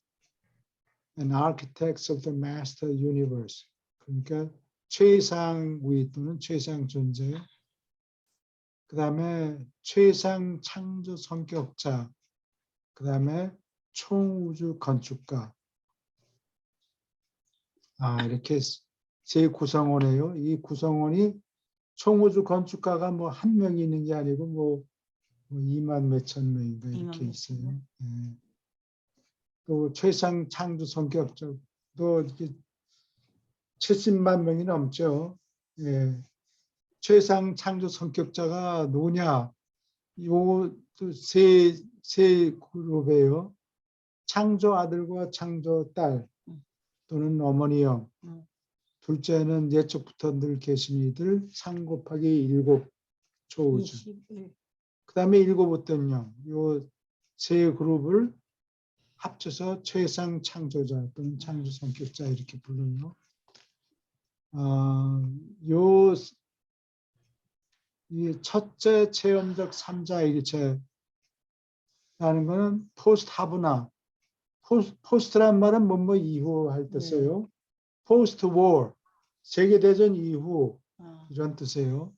and Architects of the Master Universe. 그러니까 최상위 또는 최상 존재, 그 다음에 최상 창조 성격자, 그 다음에 총우주 건축가. 이렇게 세 구성원이에요. 이 구성원이 총우주 건축가가 뭐 한 명이 있는 게 아니고 뭐 2만 몇천 명인가 이렇게 있어요. 예. 또 최상 창조 성격자도 이렇게 70만 명이 넘죠. 예. 최상 창조 성격자가 누구냐? 요 세 그룹이에요. 창조 아들과 창조 딸 또는 어머니형. 둘째는 예측부터 늘 계신 이들 3 곱하기 7 초우주. 21. 그 다음에 7 어떤 영. 요 세 그룹을 합쳐서 최상 창조자 또는 창조 성격자 이렇게 불러요. 이 첫째 체험적 삼자일체라는 거는 포스트 하브나. 포스트란 말은 뭐뭐 이후 할 때 써요. 포스트 워, 세계대전 이후 이런 뜻이에요.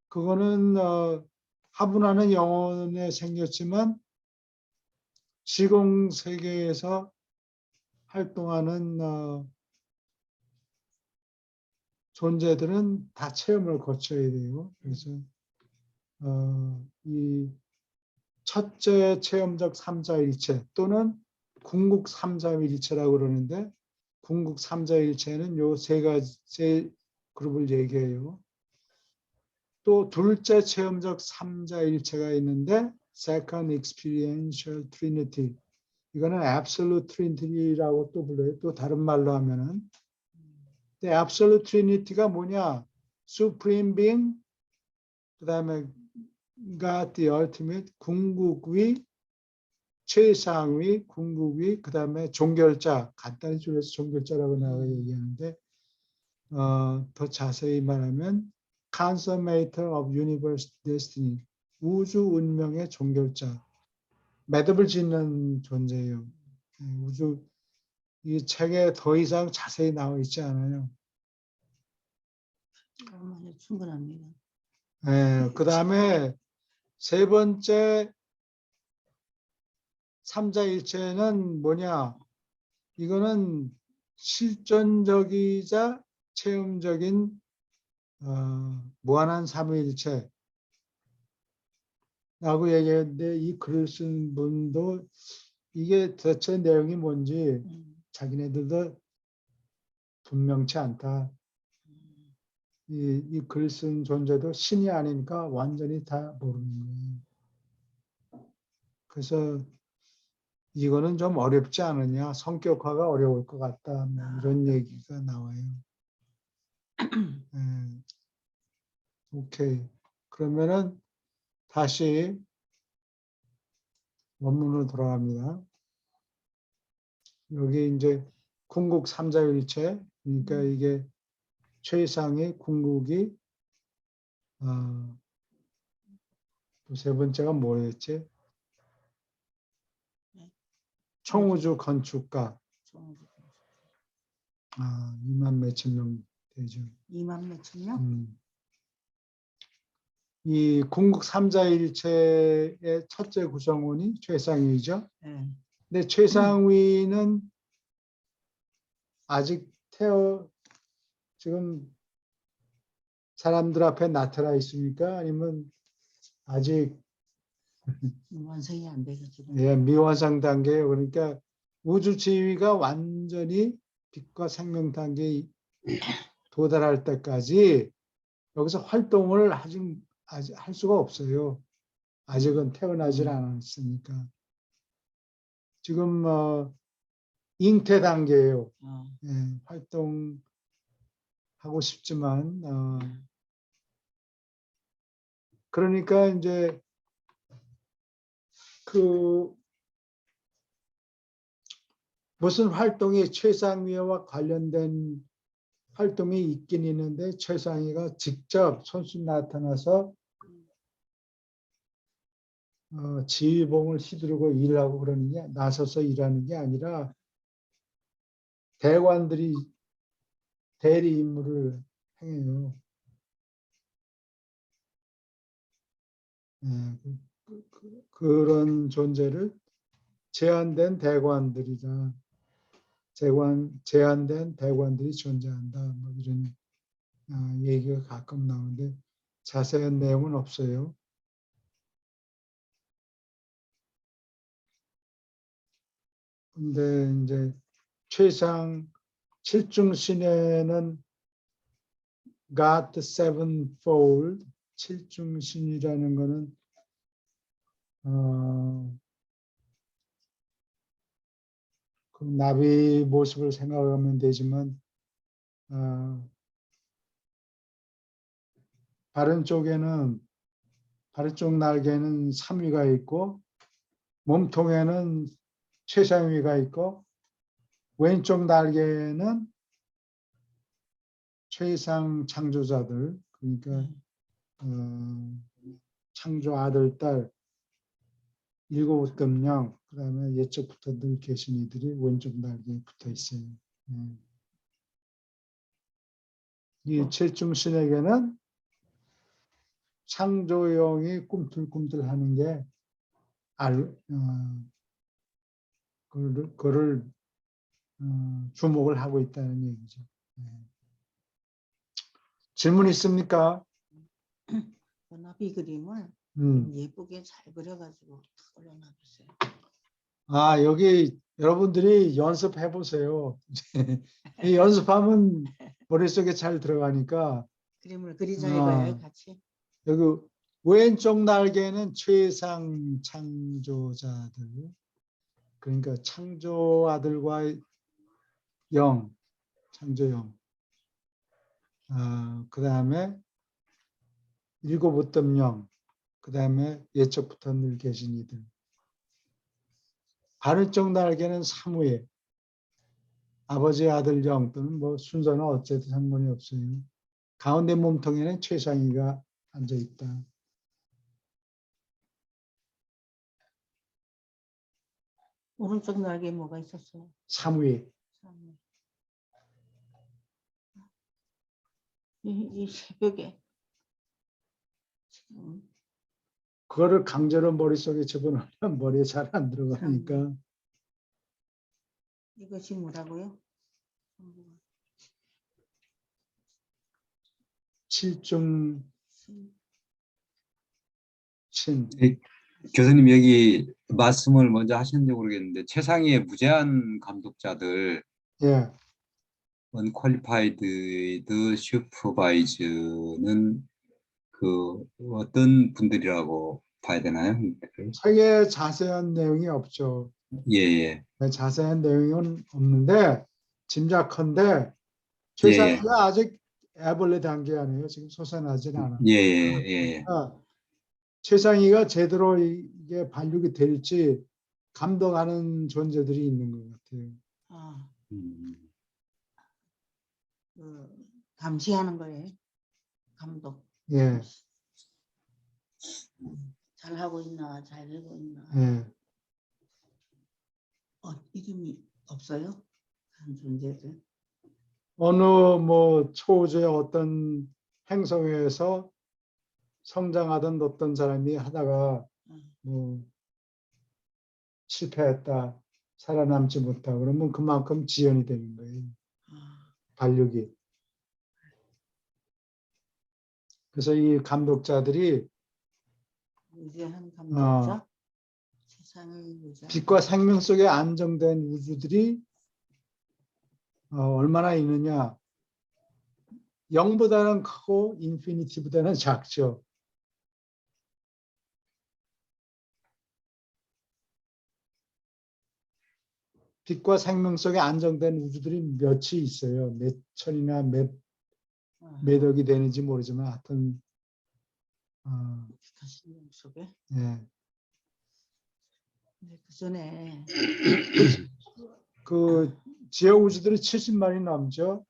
그거는 하브나는 영혼에 생겼지만 시공 세계에서 활동하는 존재들은 다 체험을 거쳐야 돼요. 그래서 이 첫째 체험적 삼자일체 또는 궁극 삼자일체라고 그러는데 궁극 삼자일체는 요 세 그룹을 얘기해요. 또 둘째 체험적 삼자일체가 있는데 Second Experiential Trinity. 이거는 Absolute Trinity라고 또 불러요. 또 다른 말로 하면은 Absolute Trinity가 뭐냐? Supreme Being, 그 다음에 God the Ultimate, 궁극위, 최상위, 궁극위, 그 다음에 종결자, 간단히 줄여서 종결자라고 나가 얘기하는데 더 자세히 말하면 Consummator of Universe Destiny, 우주 운명의 종결자, 매듭을 짓는 존재예요. 우주 이 책에 더 이상 자세히 나와 있지 않아요. 충분합니다. 그 다음에 세 번째 삼자일체는 뭐냐? 이거는 실존적이자 체험적인 무한한 삼위일체라고 얘기했는데 이 글을 쓴 분도 이게 대체 내용이 뭔지 자기네들도 분명치 않다. 이 글 쓴 존재도 신이 아니니까 완전히 다 모르는 거예요. 그래서 이거는 좀 어렵지 않느냐, 성격화가 어려울 것 같다, 뭐 이런 얘기가 나와요. 예. 오케이. 그러면은 다시 원문으로 돌아갑니다. 여기 이제 궁극 삼자일체, 그러니까 이게 최상의 궁극이 또 세 번째가 뭐였지? 청우주 건축가. 2만 몇천 명 되죠. 2만 몇천 명? 이 궁극 삼자일체의 첫째 구성원이 최상위죠. 네. 근데 최상위는 아직 지금 사람들 앞에 나타나 있습니까? 아니면 아직 완성이 안 돼가지고. 예, 미완성 단계예요. 그러니까 우주 지위가 완전히 빛과 생명 단계에 도달할 때까지 여기서 활동을 아직 할 수가 없어요. 아직은 태어나질 않았으니까. 지금 잉태 단계예요. 예, 활동하고 싶지만 그러니까 이제 그 무슨 활동이 최상위와 관련된 활동이 있긴 있는데 최상위가 직접 손수 나타나서 지휘봉을 휘두르고 일하고 그러는 게 나서서 일하는 게 아니라 대관들이 대리 임무를 행해요. 그런 존재를 제한된 대관들이다. 제한된 대관들이 존재한다. 뭐 이런 얘기가 가끔 나오는데 자세한 내용은 없어요. 근데 이제 최상 칠중신에는 God sevenfold, 칠중신이라는 거는 그 나비 모습을 생각하면 되지만 바른 쪽 날개는 삼위가 있고 몸통에는 최상위가 있고 왼쪽 날개는 최상 창조자들, 그러니까 창조 아들, 딸, 일곱 금령, 그 다음에 예적부터 늘 계신 이들이 왼쪽 날개에 붙어 있어요. 이 칠중신에게는 창조형이 꿈틀꿈틀하는 게 그를 주목을 하고 있다는 얘기죠. 질문 있습니까? 나비 그림을 예쁘게 잘 그려가지고 탁 올려놔주세요. 여기 여러분들이 연습해 보세요. 이 연습하면 머릿속에 잘 들어가니까. 그림을 그리자 이거예요, 같이. 여기 왼쪽 날개는 최상 창조자들, 그러니까 창조 아들과 영, 창조영. 그 다음에 일곱 어떤 영, 그 다음에 예적부터 늘 계신 이들. 바른쪽 날개는 사무예, 아버지 아들 영 또는 뭐 순서는 어쨌든 상관이 없어요. 가운데 몸통에는 최상위가 앉아 있다. 오른쪽 날개에 뭐가 있었어요? 사무예. 이 새벽에 그거를 강제로 머릿속에 집어넣으면 머리에 잘 안 들어가니까. 이것이 뭐라고요? 칠중신. 교수님 여기 말씀을 먼저 하셨는지 모르겠는데 최상위의 무제한 감독자들 예. unqualified supervisor는 그 어떤 분들이라고 봐야 되나요? 책에 자세한 내용이 없죠. 예, 예. 자세한 내용은 없는데 짐작컨대 예, 최상위가 아직 애벌레 단계 아니에요. 지금 솟아나질 않아. 예, 예, 예. 최상위가 제대로 이게 반육이 될지 감독하는 존재들이 있는 것 같아요. 아, 음, 감시하는 거예요. 감독. 예, 잘 하고 있나, 잘 되고 있나. 예. 이름이 없어요? 한 존재들. 어느 뭐 초우주의 어떤 행성에서 성장하던 어떤 사람이 하다가 뭐 실패했다, 살아남지 못하고 그러면 그만큼 지연이 되는 거예요. 아, 반육이. 그래서 이 감독자들이 위대한 감독자. 세상의 위대한 빛과 생명 속에 안정된 우주들이 얼마나 있느냐. 0보다는 크고 인피니티보다는 작죠. 빛과 생명 속에 안정된 우주들이 몇이 있어요. 몇 천이나 몇 억이 되는지 모르지만 하여튼 신경 속에. 예. 근데 그 전에 그 지역 우주들이 70만이 넘죠.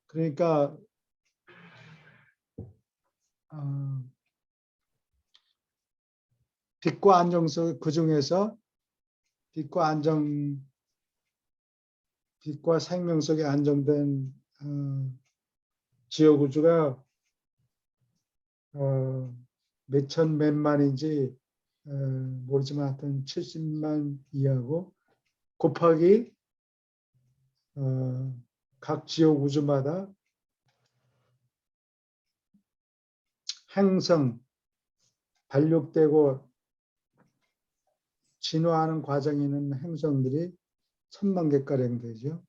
그러니까 빛과 안정 속 그 중에서 빛과 생명 속에 안정된 지역 우주가 몇천 몇만인지 모르지만 하여튼 70만 이하고 곱하기 각 지역 우주마다 행성 반륙되고 진화하는 과정이 있는 행성들이 1000만 개가량 되죠.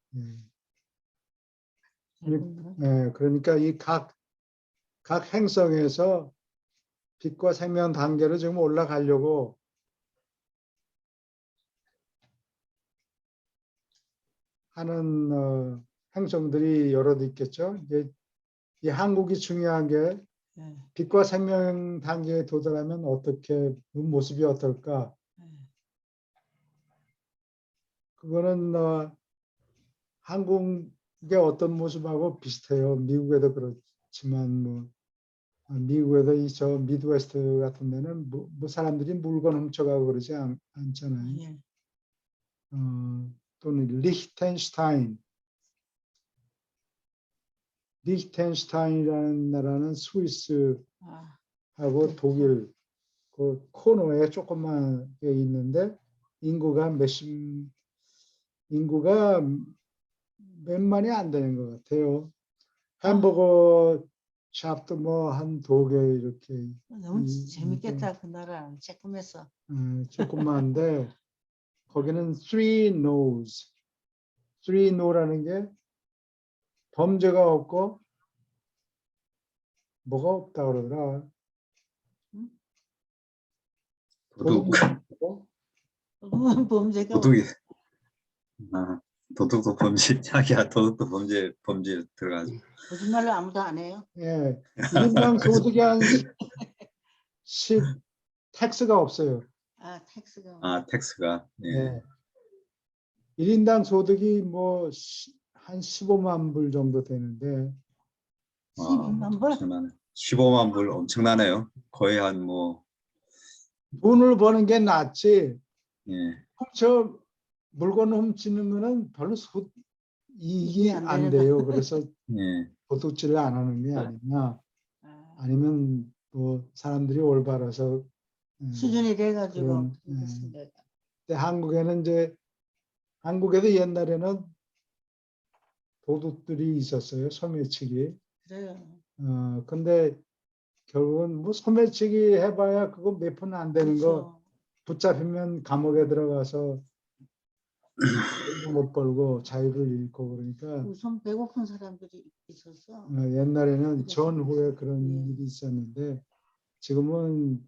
그러니까 이 각 행성에서 빛과 생명 단계로 지금 올라가려고 하는 행성들이 여러 개 있겠죠. 이 한국이 중요한 게 빛과 생명 단계에 도달하면 어떻게 모습이 어떨까? 그거는 한국의 어떤 모습하고 비슷해요. 미국에도 그렇지만 뭐 미국에도 이 저 미드웨스트 같은 데는 뭐 사람들이 물건 훔쳐가고 그러지 않잖아요. 또는 리히텐슈타인이라는 나라는 스위스하고 독일 그 코너에 조그맣게 있는데 인구가 몇만이 안 되는 것 같아요. 햄버거 샵도 뭐 한 2개 이렇게. 너무 재밌겠다. 그 나라 조금해서. 조그만데 거기는 three no라는 게 범죄가 없고 뭐가 없다 그러더라. 도둑. 범죄가 도둑이. 도둑도 범죄, 자기야 도둑도 범죄 들어가지. 거짓말로 아무도 안 해요. 예, 1인당 소득이 한 10 텍스가 없어요. 텍스가. 텍스가. 예. 예. 1인당 소득이 뭐 한 15만 불 정도 되는데 12만 불? 15만 불 엄청나네요. 거의 한 뭐. 돈을 버는 게 낫지. 예. 물건 훔치는 거는 별로 이익이 안 안 되는 돼요. 그래서 예. 도둑질을 안 하는 게 아니냐. 아니면 뭐 사람들이 올바라서 수준이 돼가지고. 근데 한국에는 한국에도 옛날에는 도둑들이 있었어요. 소매치기. 그래요. 근데 결국은 뭐 소매치기 해봐야 그거 몇 푼 안 되는 거 그렇죠. 붙잡히면 감옥에 들어가서 돈도 못 벌고 자유를 잃고 그러니까 우선 배고픈 사람들이 있어서 옛날에는 전후에 그런 예. 일이 있었는데 지금은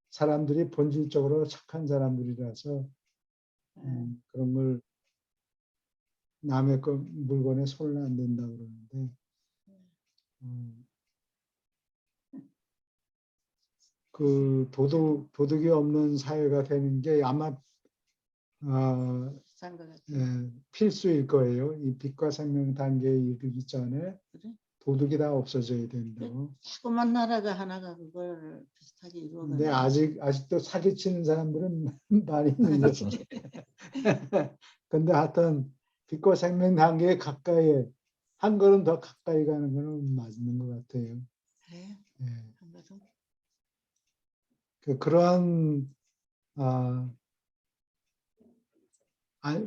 사람들이 본질적으로 착한 사람들이라서 그런 걸 남의 물건에 손을 안 댄다 그러는데 그 도덕이 없는 사회가 되는 게 아마 비싼 것 같아요. 필수일 거예요. 이 빛과 생명 단계에 이르기 전에 그래? 도덕이 다 없어져야 된다고. 조그만 나라가 하나가 그걸 비슷하게 근데 이루어가는 아직도 사기치는 사람들은 많이 있는 거죠. 근데 하여튼 빛과 생명 단계에 가까이 한 걸음 더 가까이 가는 거는 맞는 것 같아요. 그래요? 예. 한 걸음? 그러한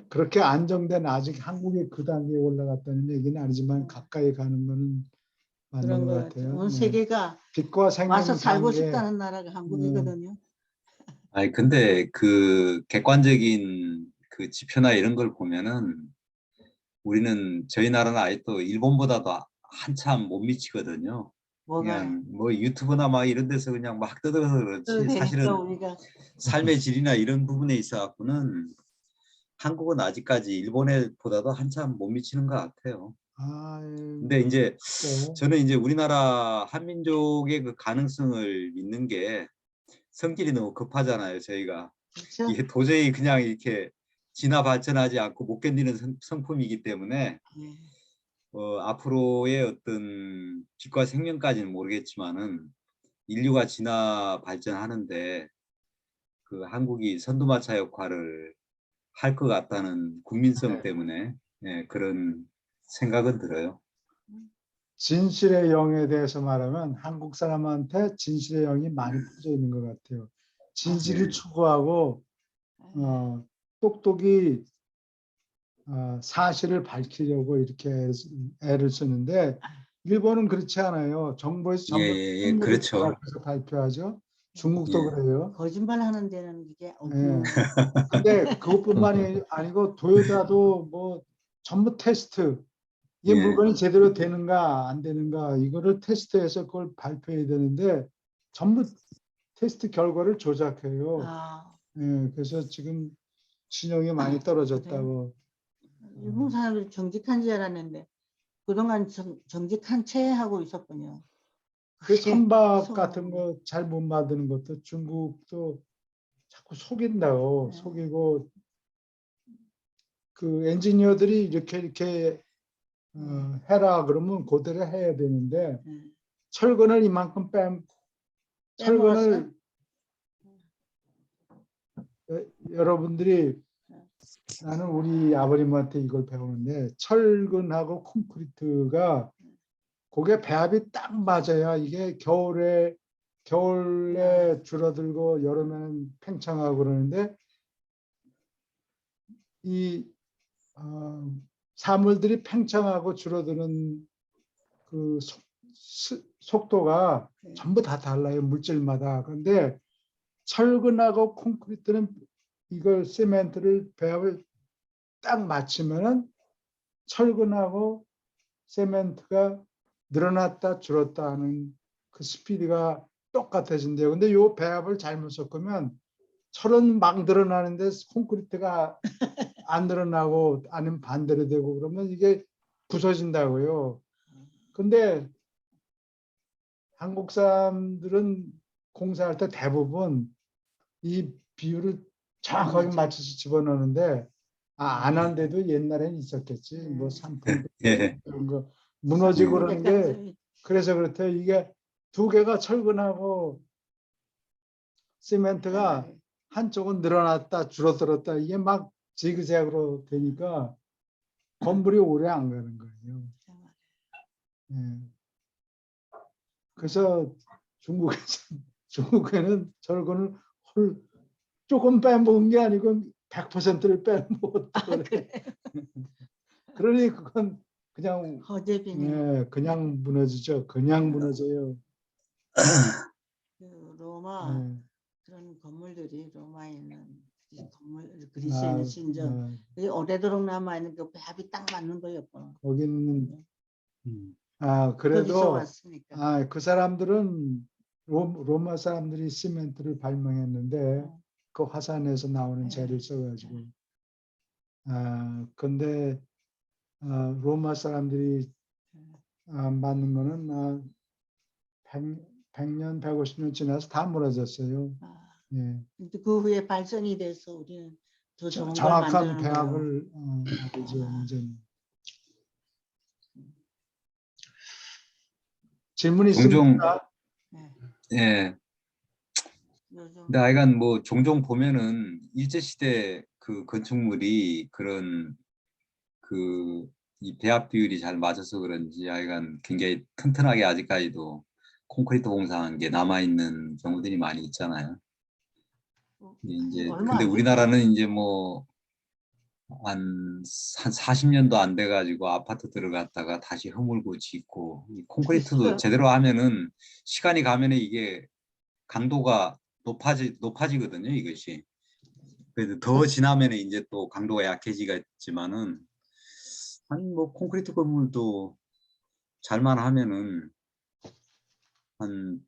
그렇게 안정된 아직 한국이 그 단계에 올라갔다는 얘기는 아니지만 가까이 가는 거는 맞는 그런 것 것 같아요. 같아요. 온 네. 세계가 빛과 생명 와서 살고 단계 싶다는 나라가 한국이거든요. 아니 근데 그 객관적인 그 지표나 이런 걸 보면은 우리는 저희 나라는 아직도 일본보다도 한참 못 미치거든요. 뭐가요? 그냥 뭐 유튜브나 막 이런 데서 그냥 막 뜯어서 그렇지 그러니까 사실은 우리가 삶의 질이나 이런 부분에 있어 갖고는 한국은 아직까지 일본보다도 한참 못 미치는 것 같아요. 근데 이제 네. 저는 이제 우리나라 한민족의 그 가능성을 믿는 게 성질이 너무 급하잖아요. 저희가 그렇죠? 이게 도저히 그냥 이렇게 진화 발전하지 않고 못 견디는 성품이기 때문에 예. 앞으로의 어떤 빛과 생명까지는 모르겠지만은 인류가 진화 발전하는데 그 한국이 선두마차 역할을 할 것 같다는 국민성 때문에 그런 생각은 들어요. 진실의 영에 대해서 말하면 한국 사람한테 진실의 영이 많이 퍼져 있는 것 같아요. 진실을 네. 추구하고 똑똑히 사실을 밝히려고 이렇게 애를 쓰는데 일본은 그렇지 않아요. 정부에서 예, 전부 예, 예, 통일을 그렇죠. 조작해서 발표하죠. 중국도 예. 그래요. 거짓말 하는 데는 이게 예. 없는 근데 그것뿐만이 아니고 도요타도 뭐 전부 테스트. 이게 예. 물건이 제대로 되는가 안 되는가 이거를 테스트해서 그걸 발표해야 되는데 전부 테스트 결과를 조작해요. 예, 그래서 지금 신용이 많이 떨어졌다고. 일본 사람들이 정직한 줄 알았는데 그동안 정직한 채 하고 있었군요. 그 그게 선박 무서운 같은 거구나. 거 잘 못 만드는 것도 중국도 자꾸 속인다고 속이고 그 엔지니어들이 이렇게 해라 그러면 그대로 해야 되는데 철근을 이만큼 철근을 여러분들이 나는 우리 아버님한테 이걸 배우는데 철근하고 콘크리트가 그게 배합이 딱 맞아야 이게 겨울에 줄어들고 여름에는 팽창하고 그러는데 이 사물들이 팽창하고 줄어드는 그 속도가 전부 다 달라요. 물질마다. 그런데 철근하고 콘크리트는 이걸 시멘트를 배합을 딱 맞추면은 철근하고 시멘트가 늘어났다 줄었다 하는 그 스피드가 똑같아진대요. 근데 요 배합을 잘못 섞으면 철은 막 늘어나는데 콘크리트가 안 늘어나고 아니면 반대로 되고 그러면 이게 부서진다고요. 근데 한국 사람들은 공사할 때 대부분 이 비율을 정확하게 맞춰서 집어넣는데 안 한 데도 옛날에는 있었겠지. 뭐 산불 예. 이런 거 무너지고 그러는 게 그래서 그렇대요. 이게 두 개가 철근하고 시멘트가 한쪽은 늘어났다 줄어들었다 이게 막 지그재그로 되니까 건물이 오래 안 가는 거예요. 예. 그래서 중국에는 철근을 조금 빼먹은 게 아니고 100%를 빼먹었다 그래. 그러니 그건 그냥 허재비네. 그냥 무너지죠. 그냥 무너져요. 그 로마 예. 그런 건물들이 로마에는 건물 그리스에는 신전 이게 오래도록 남아있는 그 배합이 딱 맞는 거였구나. 거기는 음. 거기서 그래도 왔으니까. 그 사람들은 로마 사람들이 시멘트를 발명했는데 그 화산에서 나오는 네. 재를 써가지고 근데 로마 사람들이 만든 거는 100년, 150년 지나서 다 무너졌어요. 예. 근데 그 후에 발전이 돼서 우리는 더 좋은 걸 정확한 만드는 거예요. 배합을 하죠. 이제는. 질문 종종 있습니까? 네. 예. 요즘 근데 하여간 뭐 종종 보면은 일제 시대 그 건축물이 그런 그 이 배합 비율이 잘 맞아서 그런지 하여간 굉장히 튼튼하게 아직까지도 콘크리트 공사한 게 남아 있는 경우들이 많이 있잖아요. 이제 얼마 근데 안 우리나라는 이제 뭐 한 40년도 안 돼 가지고 아파트 들어갔다가 다시 허물고 짓고 이 콘크리트도 됐어요. 제대로 하면은 시간이 가면은 이게 강도가 높아지거든요, 이것이. 그래도 더 지나면 이제 또 강도가 약해지겠지만은 한 뭐 콘크리트 건물도 잘만 하면은 한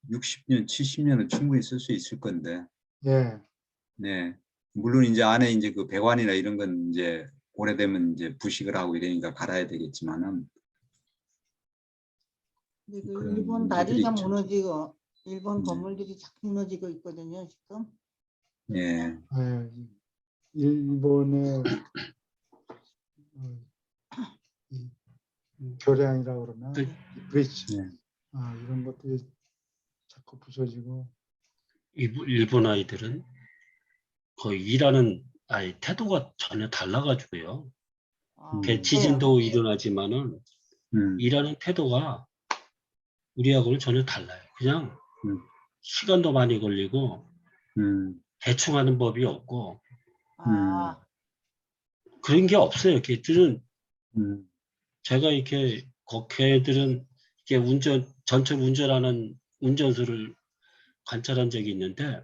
60년, 70년은 충분히 쓸 수 있을 건데. 예. 네. 물론 이제 안에 이제 그 배관이나 이런 건 이제 오래되면 이제 부식을 하고 이러니까 갈아야 되겠지만은 근데 그 그런 일본 문제들이 다리가 있죠. 무너지고 일본 네. 건물들이 자꾸 무너지고 있거든요, 지금. 예. 일본의 이 교량이라고 그러나 그- 브릿지 네. 이런 것들이 자꾸 부서지고 일본 아이들은 거의 일하는 태도가 전혀 달라가지고요. 음. 지진도 일어나지만은 음. 일하는 태도가 우리하고는 전혀 달라요. 그냥 음. 시간도 많이 걸리고 대충 하는 법이 없고 그런 게 없어요. 걔들은 제가 이렇게 걔들은 이렇게 전철 운전하는 운전수를 관찰한 적이 있는데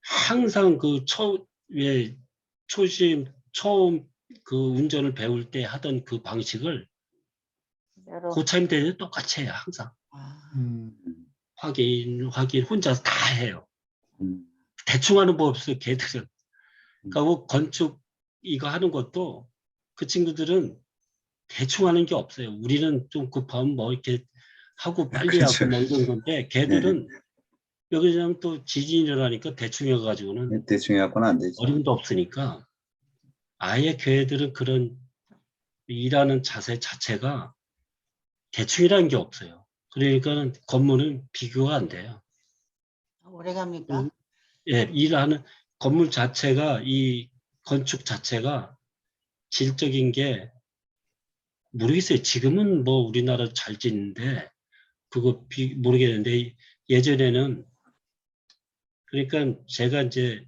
항상 처음 그 운전을 배울 때 하던 그 방식을 고참 때는 똑같이 해요. 항상 확인 혼자서 다 해요. 대충 하는 법 없어요. 걔들은. 그러니까 뭐 건축 이거 하는 것도 그 친구들은 대충 하는 게 없어요. 우리는 좀 급하면 뭐 이렇게 하고 빨리 그렇죠. 하고 뭐 이런 건데 걔들은 여기서 또 지진이 일어나니까 대충 해가지고는 대충 해갖고는 안 되죠. 어림도 없으니까 아예 걔들은 그런 일하는 자세 자체가 대충이라는 게 없어요. 그러니까 건물은 비교가 안 돼요. 오래 갑니까? 예, 일하는 건물 자체가 이 건축 자체가 질적인 게 모르겠어요. 지금은 뭐 우리나라 잘 짓는데 그거 모르겠는데 예전에는 그러니까 제가 이제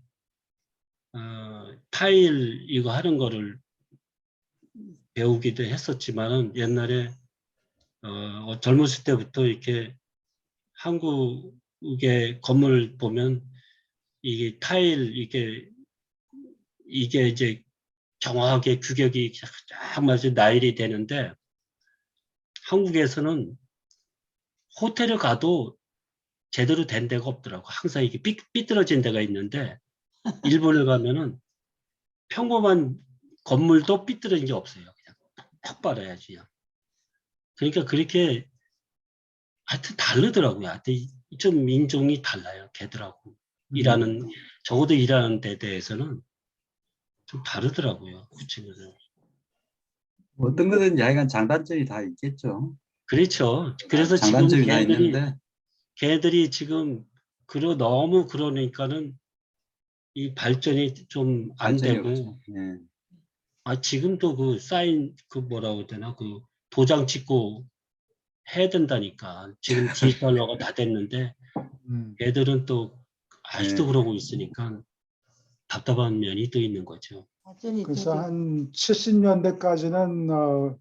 타일 이거 하는 거를 배우기도 했었지만은 옛날에 젊었을 때부터 이렇게 한국의 건물 보면 이게 타일 이게 이제 정확하게 규격이 쫙 맞아 나일이 되는데 한국에서는 호텔을 가도 제대로 된 데가 없더라고. 항상 이게 삐뚤어진 데가 있는데 일본을 가면은 평범한 건물도 삐뚤어진 게 없어요. 그냥 딱 빨아야지. 그냥. 그러니까 그렇게 하여튼 다르더라고요. 하여튼 좀 인종이 달라요. 걔들하고. 적어도 일하는 데 대해서는 좀 다르더라고요. 그 친구들. 어떤 거든지 하여간 장단점이 다 있겠죠. 그렇죠. 그래서 지금 장단점이 다 있는데 걔들이 지금 너무 그러니까는 이 발전이 좀 안 발전이 되고 없죠. 예. 지금도 그 사인 뭐라고 해야 되나 그 도장 찍고 해야 된다니까. 지금 디지털화가 다 됐는데 애들은 또 아직도 네. 그러고 있으니까 답답한 면이 또 있는 거죠. 그래서 한 70년대까지는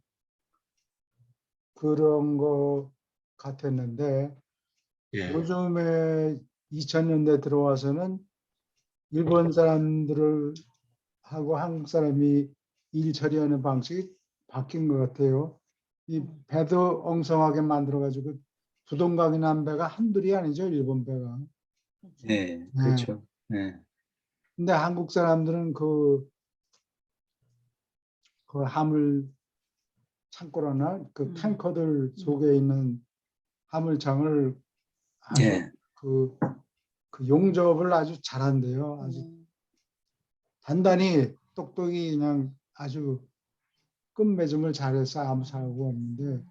그런 거 같았는데 예. 요즘에 2000년대 들어와서는 일본 사람들을 하고 한국 사람이 일 처리하는 방식이 바뀐 것 같아요. 이 배도 엉성하게 만들어가지고 두동강이 난 배가 한둘이 아니죠, 일본 배가. 네, 그렇죠. 네. 근데 한국 사람들은 그 화물 창고라나 그 탱커들 속에 있는 화물장을 아주 네. 그 용접을 아주 잘한대요. 아주 단단히 똑똑히 그냥 아주 끝맺음을 잘해서 아무 사고 없는데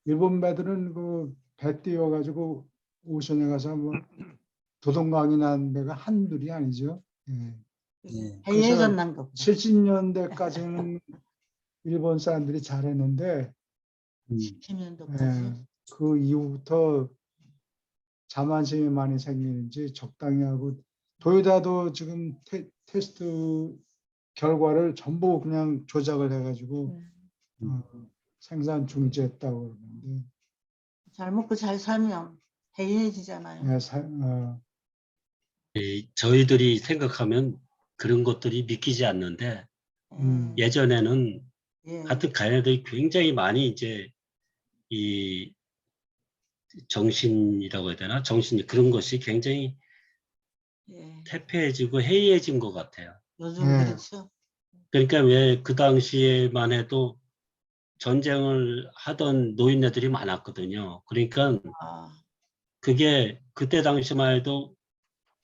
일본 배들은 그 배 띄워가지고 오션에 가서 뭐 도동강이 난 배가 한둘이 아니죠. 예. 네. 해예전 거. 70년대까지는 일본 사람들이 잘했는데 10년도까지. 그 이후부터 자만심이 많이 생기는지 적당히 하고 도요타도 지금 테스트 결과를 전부 그냥 조작을 해가지고 생산 중지했다고 그러는데 잘 먹고 잘 살면 해이해지잖아요. 저희들이 생각하면 그런 것들이 믿기지 않는데 예전에는 예. 하여튼 가야들이 굉장히 많이 이제 이 정신이라고 해야 되나? 정신 그런 것이 굉장히 예. 태폐해지고 해이해진 것 같아요. 요즘 그렇죠. 그러니까 왜 그 당시에만 해도 전쟁을 하던 노인네들이 많았거든요. 그러니까 아, 그게 그때 당시만 해도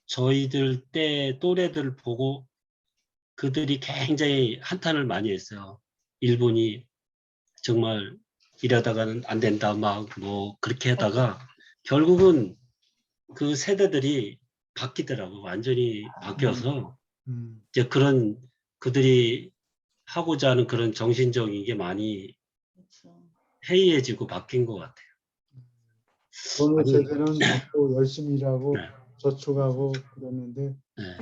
저희들 때 또래들 보고 그들이 굉장히 한탄을 많이 했어요. 일본이 정말 이러다가는 안 된다 막 뭐 그렇게 하다가 결국은 그 세대들이 바뀌더라고. 완전히 바뀌어서 이제 그런 그들이 하고자 하는 그런 정신적인 게 많이 그렇죠. 해이해지고 바뀐 것 같아요. 어느 세대는 또 열심히 일하고 네. 저축하고 그랬는데 네.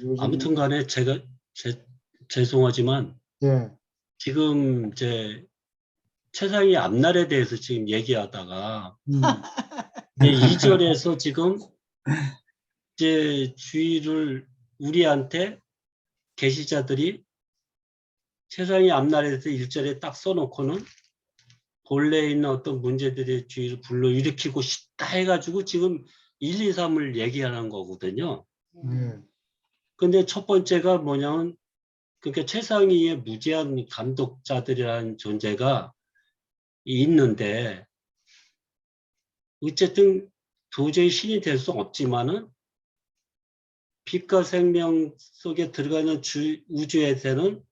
요즘 아무튼 간에 제가 죄송하지만 예. 지금 이제 최상위 앞날에 대해서 지금 얘기하다가 이제 2절에서 지금 이제 주의를 우리한테 계시자들이 최상위 앞날에 대해서 1절에 딱 써놓고는 본래 있는 어떤 문제들의 주의를 불러일으키고 싶다 해가지고 지금 1, 2, 3을 얘기하는 거거든요. 예. 근데 첫 번째가 뭐냐면 그러니까 최상위의 무제한 감독자들이라는 존재가 있는데 어쨌든 도저히 신이 될 수 없지만은 빛과 생명 속에 들어가는 우주에서는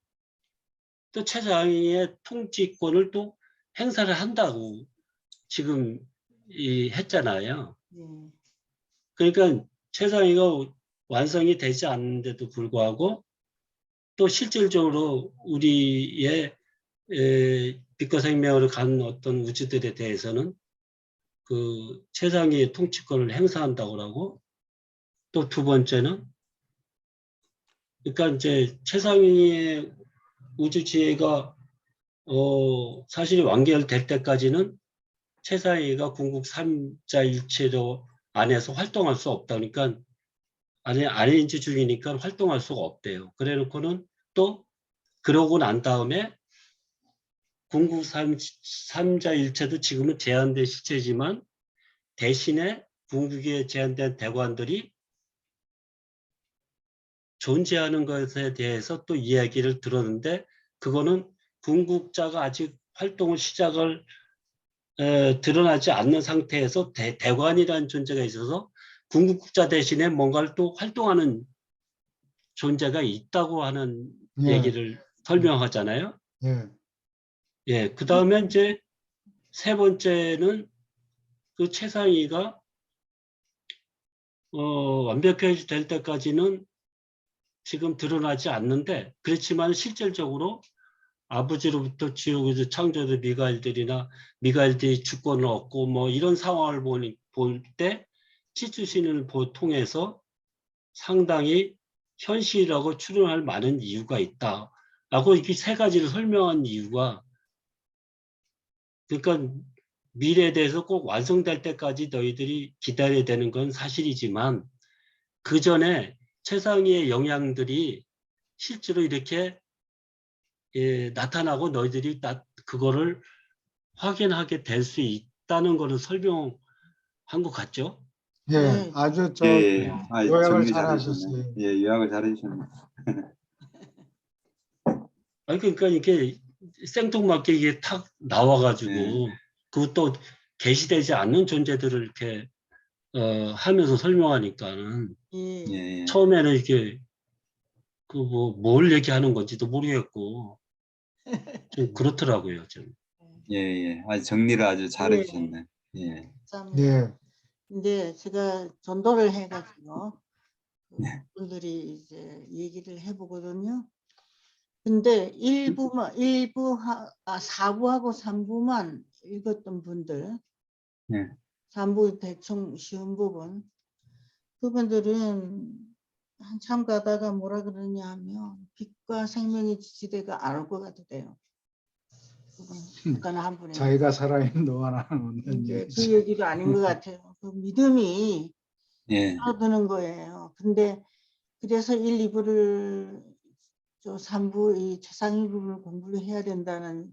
또 최상위의 통치권을 또 행사를 한다고 지금 했잖아요. 예. 그러니까 최상위가 완성이 되지 않는데도 불구하고 또 실질적으로 우리의 빛과 생명으로 가는 어떤 우주들에 대해서는 그 최상위의 통치권을 행사한다고 하고 또 두 번째는 그러니까 이제 최상위의 우주 지혜가 사실이 완결될 때까지는 최상위가 궁극 삼자일체로 안에서 활동할 수 없다. 그러니까 안인지 중이니까 활동할 수가 없대요. 그래 놓고는 또 그러고 난 다음에 궁극 삼자일체도 지금은 제한된 시체지만 대신에 궁극에 제한된 대관들이 존재하는 것에 대해서 또 이야기를 들었는데 그거는 궁극자가 아직 활동을 시작을 드러나지 않는 상태에서 대관이라는 존재가 있어서 궁극자 대신에 뭔가를 또 활동하는 존재가 있다고 하는 예. 얘기를 설명하잖아요. 예. 예, 그 다음에 이제 세 번째는 그 최상위가 완벽히 될 때까지는 지금 드러나지 않는데 그렇지만 실질적으로 아버지로부터 지옥에서 창조된 미가엘들이 주권을 얻고 뭐 이런 상황을 볼 때 치주신을 통해서 상당히 현실이라고 추론할 많은 이유가 있다. 라고 이렇게 세 가지를 설명한 이유가 그러니까 미래에 대해서 꼭 완성될 때까지 너희들이 기다려야 되는 건 사실이지만 그 전에 최상위의 영향들이 실제로 이렇게 나타나고 너희들이 그거를 확인하게 될 수 있다는 거를 설명한 것 같죠? 예, 네. 아주 예, 요약을 정리 잘 잘해주셨네. 하셨어요. 예, 요약을 잘해주셨네. 아니, 그러니까 이게 생뚱맞게 이게 탁 나와가지고 네. 그것도 게시되지 않는 존재들을 이렇게 하면서 설명하니까는 예. 예, 처음에는 이게 그 뭘 얘기하는 건지도 모르겠고 좀 그렇더라고요, 좀. 예, 예. 아주 정리를 아주 예. 잘해주셨네. 예, 감사합니다. 예, 근데 제가 전도를 해가지고 네. 분들이 이제 얘기를 해보거든요. 근데 4부하고 3부만 읽었던 분들, 예. 3부 대충 쉬운 부분, 그분들은 한참 가다가 뭐라 그러냐 하면 빛과 생명의 지지대가 안 올 것 같아요. 그건 한 분이 자기가 살아있는 동안 없는 이제 얘기지. 그 얘기도 아닌 것 같아요. 그 믿음이 예. 떨어드는 거예요. 근데 그래서 1, 2부를 3부 이 최상위 부분을 공부를 해야 된다는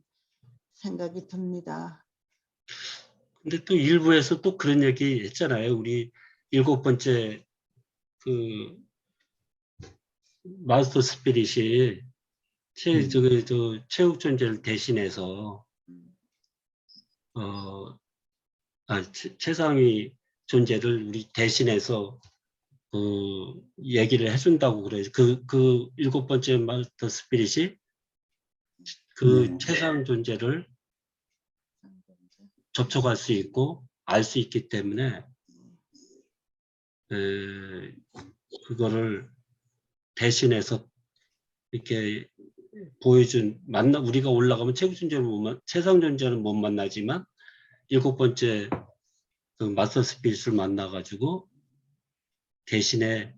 생각이 듭니다. 근데 또 일부에서 또 그런 얘기 했잖아요. 우리 7번째 그 마스터 스피릿이 체육 존재를 대신해서 최상위 존재를 우리 대신해서 그 얘기를 해준다고 그래요. 그 7번째 마스터 스피릿이 그 네. 최상 존재를 접촉할 수 있고 알 수 있기 때문에 그거를 대신해서 이렇게 보여준 우리가 올라가면 최상 존재는 못 만나지만 7번째 그 마스터 스피릿을 만나가지고 대신에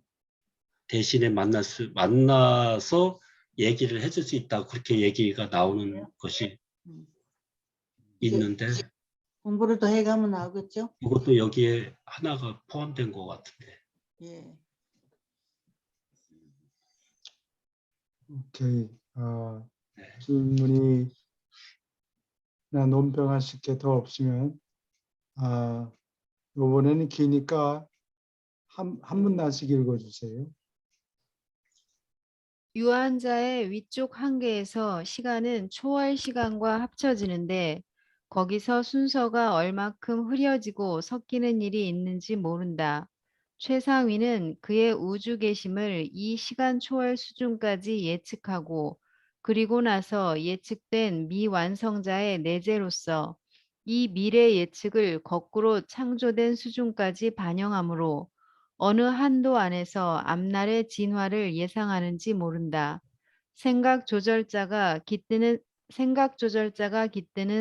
만나서 얘기를 해줄 수 있다. 그렇게 얘기가 나오는 것이 이제 있는데 공부를 더 해가면 나오겠죠? 이것도 여기에 하나가 포함된 것 같은데. 예. 오케이. 질문이나 논평하실 게 더 없으면 이번에는 기니까 한 문단씩 읽어주세요. 유한자의 위쪽 한계에서 시간은 초월 시간과 합쳐지는데 거기서 순서가 얼마큼 흐려지고 섞이는 일이 있는지 모른다. 최상위는 그의 우주 계심을 이 시간 초월 수준까지 예측하고 그리고 나서 예측된 미완성자의 내재로서 이 미래 예측을 거꾸로 창조된 수준까지 반영하므로 어느 한도 안에서 앞날의 진화를 예상하는지 모른다. 생각 조절자가 깃드는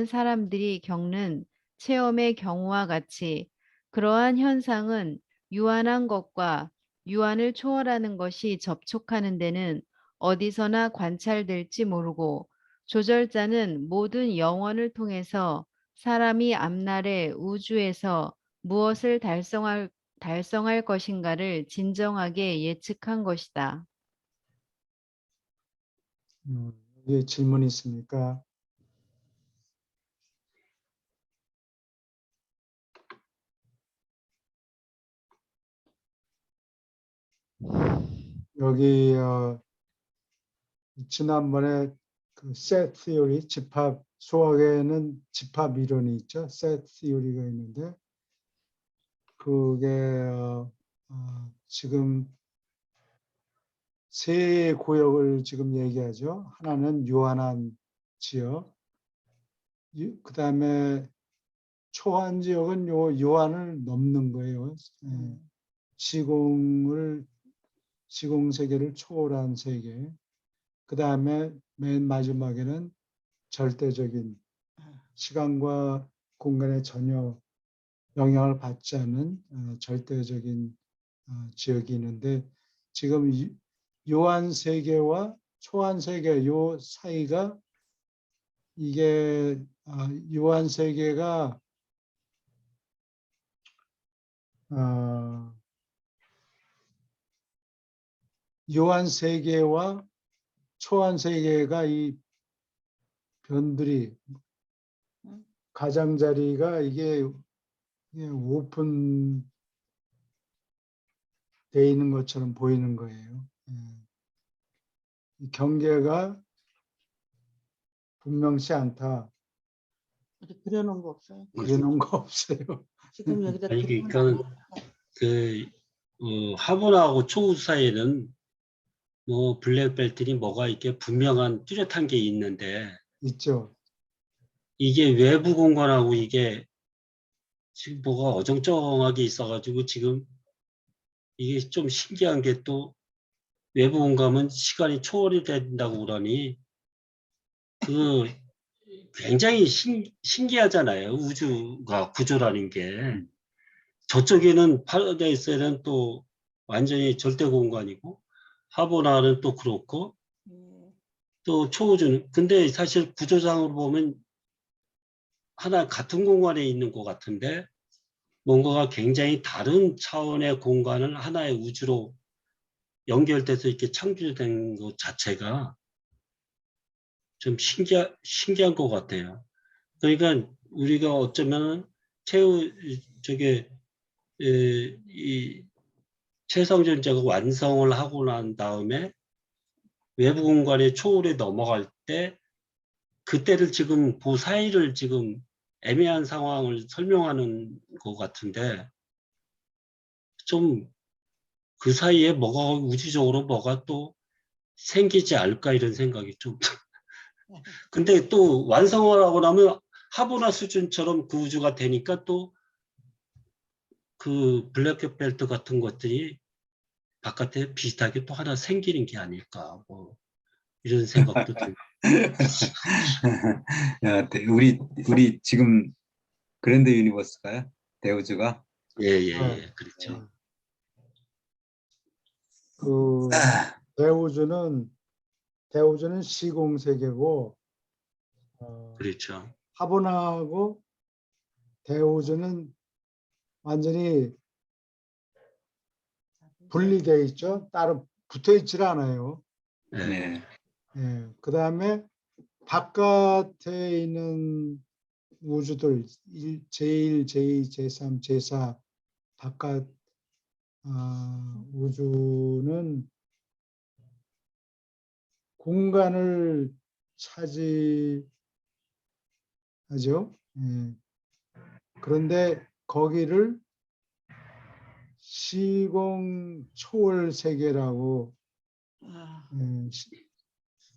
사람들이 겪는 체험의 경우와 같이 그러한 현상은 유한한 것과 유한을 초월하는 것이 접촉하는 데는 어디서나 관찰될지 모르고 조절자는 모든 영원을 통해서 사람이 앞날의 우주에서 무엇을 달성할 것인가를 진정하게 예측한 것이다. 여기 질문 있습니까? 여기 지난번에 그 set theory, 집합, 수학에는 집합 이론이 있죠. set theory가 있는데 그게 지금 세 구역을 지금 얘기하죠. 하나는 유한한 지역, 그 다음에 초한 지역은 요 유한을 넘는 거예요. 시공 세계를 초월한 세계. 그 다음에 맨 마지막에는 절대적인 시간과 공간에 전혀 영향을 받지 않는 절대적인 지역이 있는데 지금 유한 세계와 초한 세계 요 사이가 이게 유한 세계가 요한 세계와 초한 세계가 이 변들이 가장자리가 이게 오픈돼 있는 것처럼 보이는 거예요. 이 경계가 분명치 않다. 어디 그려놓은 거 없어요? 그려놓은 거 없어요. 지금 여기다 아니, 그리면 그러니까 그 하부나하고 초우주 사이에는 뭐 블랙벨트니 뭐가 이렇게 분명한 뚜렷한 게 있는데 있죠. 이게 외부 공간하고 이게 지금 뭐가 어정쩡하게 있어가지고 지금 이게 좀 신기한 게 또 외부 공간은 시간이 초월이 된다고 그러니 그 굉장히 신기하잖아요. 우주가 구조라는 게. 저쪽에는 파라다이스에는 또 완전히 절대 공간이고 하보나는 또 그렇고 또 초우주는 근데 사실 구조상으로 보면 하나 같은 공간에 있는 것 같은데 뭔가가 굉장히 다른 차원의 공간을 하나의 우주로 연결돼서 이렇게 창조된 것 자체가 좀 신기한 것 같아요. 그러니까 우리가 어쩌면 저게 이 최성전자가 완성을 하고 난 다음에 외부 공간의 초월에 넘어갈 때 그때를 지금 그 사이를 지금 애매한 상황을 설명하는 것 같은데 좀 그 사이에 뭐가 우주적으로 뭐가 또 생기지 않을까 이런 생각이 좀 근데 또 완성을 하고 나면 하보나 수준처럼 그 우주가 되니까 또 그 블랙벨트 같은 것들이 바깥에 비슷하게 또 하나 생기는 게 아닐까 뭐 이런 생각도 듭니다. 야, 우리 지금 그랜드 유니버스가요? 대우주가? 예, 그렇죠. 그 대우주는 시공 세계고 그렇죠. 하보나하고 대우주는 완전히 분리되어 있죠. 따로 붙어 있질 않아요. 예. 네. 그다음에 바깥에 있는 우주들 제1, 제2, 제3, 제4 바깥 우주는 공간을 차지하죠. 그런데 거기를 시공 초월 세계라고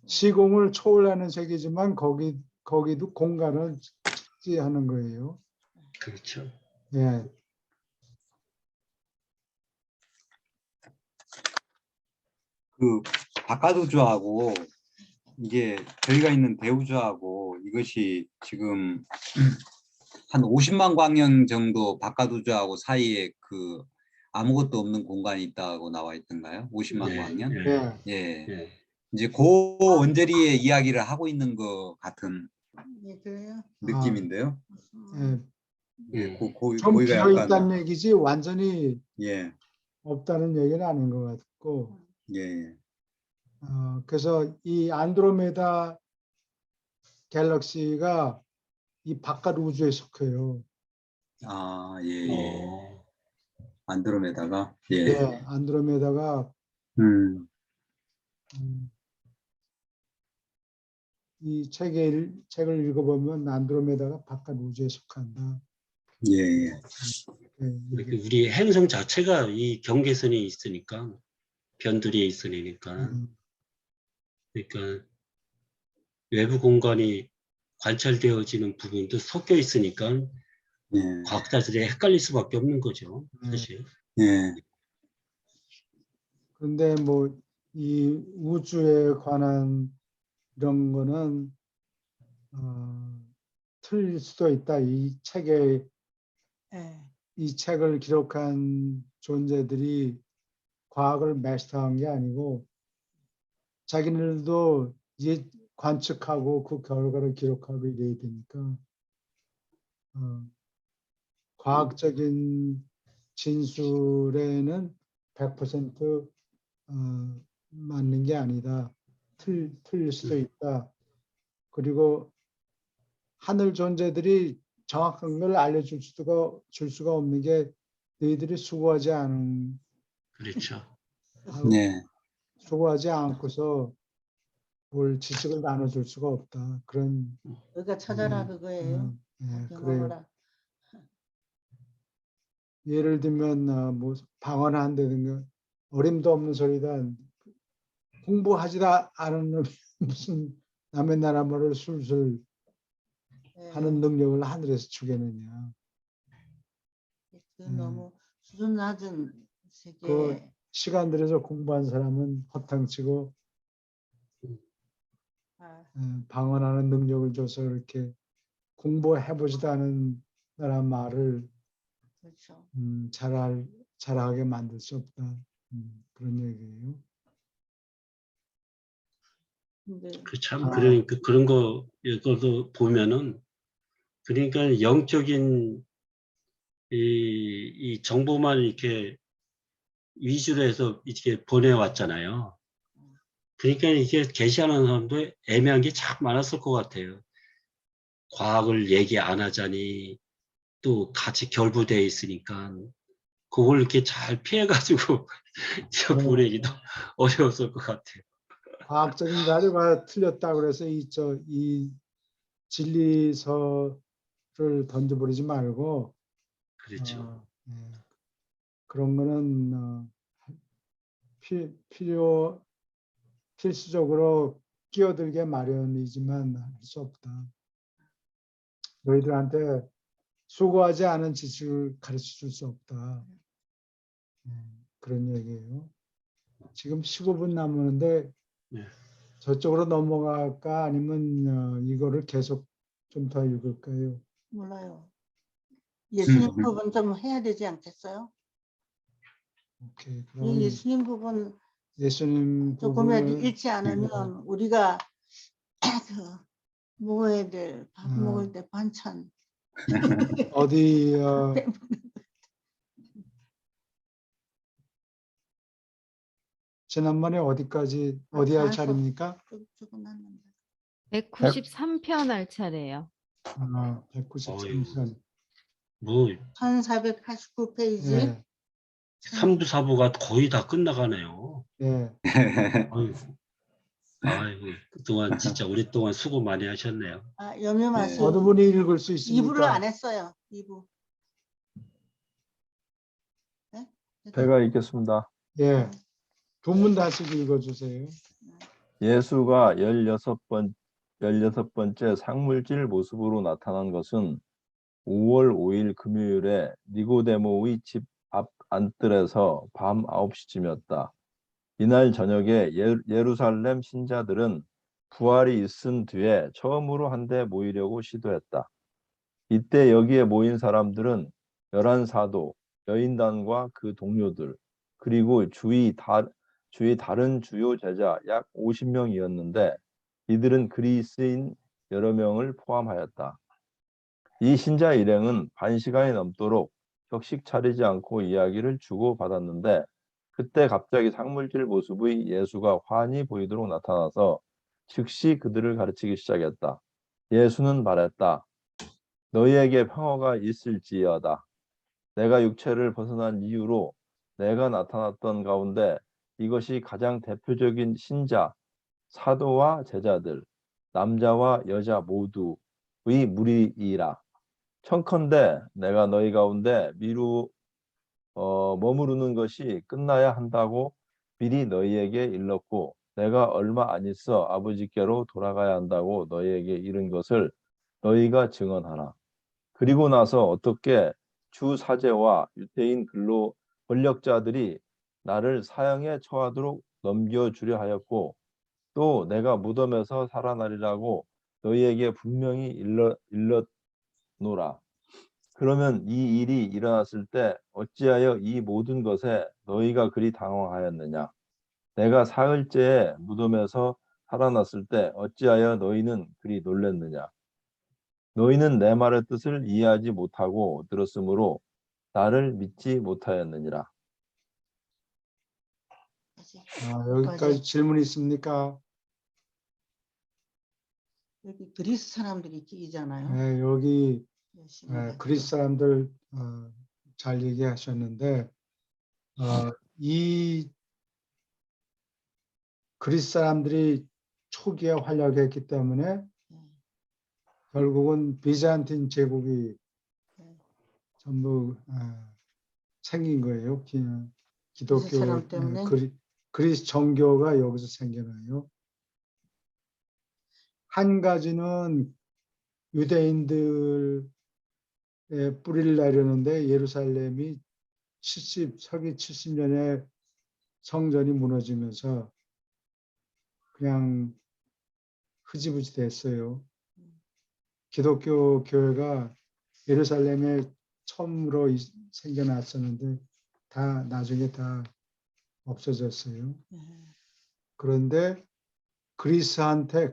시공을 초월하는 세계지만 거기도 공간을 차지하는 거예요. 그렇죠. 예. 그 바깥 우주하고 이게 저희가 있는 대우주하고 이것이 지금 한 50만 광년 정도 바깥 우주하고 사이에 그 아무것도 없는 공간이 있다고 나와 있던가요? 50만 예, 광년? 예. 예. 예. 이제 그 원저리의 이야기를 하고 있는 것 같은 예, 그래요? 느낌인데요. 예. 예, 좀 거기가 비어 약간 있다는 얘기지 완전히 예, 없다는 얘기는 아닌 것 같고 예, 그래서 이 안드로메다 갤럭시가 이 바깥 우주에 속해요. 아, 예, 예. 어, 안드로메다가 예, 예, 안드로메다가 음, 이 책을 읽어보면 안드로메다가 바깥 우주에 속한다. 예, 예. 이렇게 우리 행성 자체가 이 경계선이 있으니까 변두리에 있으니까 그러니까 외부 공간이 관찰되어지는 부분도 섞여 있으니까 예, 과학자들이 헷갈릴 수밖에 없는 거죠. 사실. 예, 그런데 뭐 이 우주에 관한 이런 거는 틀릴 수도 있다. 예. 이 책을 기록한 존재들이 과학을 마스터한 게 아니고 자기네들도 이제 관측하고 그 결과를 기록하고 이래야 되니까 과학적인 진술에는 100% 맞는 게 아니다. 틀릴 수도 있다. 그리고 하늘 존재들이 정확한 걸 알려줄 줄 수가 없는 게 너희들이 수고하지 않은 그렇죠. 네. 수고하지 않고서 뭘 지식을 나눠줄 수가 없다. 그런 너희가 찾아라 그거예요. 그래요. 경험하라. 예를 들면 뭐 방언한다든가 어림도 없는 소리다. 공부하지도 않은 놈이 무슨 남의 나라 말을 술술 예. 하는 능력을 하늘에서 주겠느냐. 그 너무 수준 낮은 세계. 그 시간 들여서 공부한 사람은 허탕치고 아, 방언하는 능력을 줘서 이렇게 공부해보지도 않은 사람 말을 그렇죠. 잘하게 만들 수 없다. 그런 얘기예요. 근데 참 그러니까 그런 거 이것도 보면은 그러니까 영적인 이 정보만 이렇게 위주로 해서 이렇게 보내왔잖아요. 그러니까 이게 계시하는 사람도 애매한 게 참 많았을 것 같아요. 과학을 얘기 안 하자니 또 같이 결부되어 있으니까 그걸 이렇게 잘 피해가지고 보내기도 어려웠을 것 같아요. 과학적인 자료가 틀렸다 그래서 이 진리서를 던져버리지 말고 그렇죠. 그런 거는 필수적으로 끼어들게 마련이지만 할 수 없다. 너희들한테 수고하지 않은 지식을 가르쳐 줄 수 없다. 그런 얘기예요. 지금 15분 남았는데 네. 저쪽으로 넘어갈까 아니면 이거를 계속 좀 더 읽을까요? 몰라요. 예수님 부분 좀 해야 되지 않겠어요? 오케이. 이 그럼 예수님 부분 예수님 조금이라도 부분을 읽지 않으면 우리가 그 먹어야 될 밥 먹을 때 반찬 어디 지난번에 어디까지 어디 할 다 차례입니까? 조금 했는데. 193편 할 차례예요. 193편. 뭐 1489페이지. 예, 3부 4부가 거의 다 끝나가네요. 예. 아이고, 그동안 진짜 오랫동안 수고 많이 하셨네요. 아, 염려 마세요. 어느 분이 읽을 수 2부를 안 있습니까? 했어요. 2부. 네? 제가 읽겠습니다. 예. 두 분 다씩 읽어주세요. 예수가 16번째 상물질 모습으로 나타난 것은 5월 5일 금요일에 니고데모의 집 앞 안뜰에서 밤 9시쯤이었다. 이날 저녁에 예루살렘 신자들은 부활이 있은 뒤에 처음으로 한데 모이려고 시도했다. 이때 여기에 모인 사람들은 11사도, 여인단과 그 동료들, 그리고 주위 다른 주요 제자 약 50명이었는데 이들은 그리스인 여러 명을 포함하였다. 이 신자 일행은 반 시간이 넘도록 격식 차리지 않고 이야기를 주고받았는데 그때 갑자기 상물질 모습의 예수가 환히 보이도록 나타나서 즉시 그들을 가르치기 시작했다. 예수는 말했다. 너희에게 평화가 있을지어다. 내가 육체를 벗어난 이후로 내가 나타났던 가운데 이것이 가장 대표적인 신자, 사도와 제자들, 남자와 여자 모두의 무리이라. 청컨대 내가 너희 가운데 머무르는 것이 끝나야 한다고 미리 너희에게 일렀고 내가 얼마 안 있어 아버지께로 돌아가야 한다고 너희에게 이른 것을 너희가 증언하라. 그리고 나서 어떻게 주 사제와 유대인 권력자들이 나를 사형에 처하도록 넘겨주려 하였고 또 내가 무덤에서 살아나리라고 너희에게 분명히 일렀노라. 그러면 이 일이 일어났을 때 어찌하여 이 모든 것에 너희가 그리 당황하였느냐? 내가 사흘째에 무덤에서 살아났을 때 어찌하여 너희는 그리 놀랐느냐? 너희는 내 말의 뜻을 이해하지 못하고 들었으므로 나를 믿지 못하였느니라. 아직 여기까지 질문 있습니까? 여기 그리스 사람들이 끼잖아요. 네, 여기 열심히 그리스 사람들 잘 얘기하셨는데 이 그리스 사람들이 초기에 활약했기 때문에 결국은 비잔틴 제국이 네. 전부 생긴 거예요. 그리스 기독교 사람 때문에? 그리스 정교가 여기서 생겨나요. 한 가지는 유대인들의 뿌리를 내려는데 예루살렘이 서기 70년에 성전이 무너지면서 그냥 흐지부지 됐어요. 기독교 교회가 예루살렘에 처음으로 생겨났었는데 다 나중에 다 없어졌어요. 그런데 그리스인한테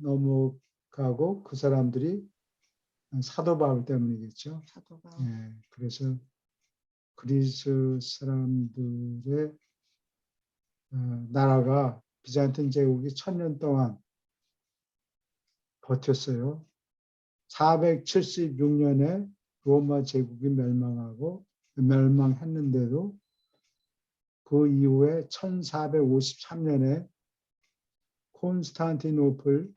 넘어가고 그 사람들이 사도 바울 때문이겠죠. 사도 바울. 예, 그래서 그리스 사람들의 나라가 비잔틴 제국이 1000년 동안 버텼어요. 476년에 로마 제국이 멸망했는데도 그 이후에 1453년에 콘스탄티노플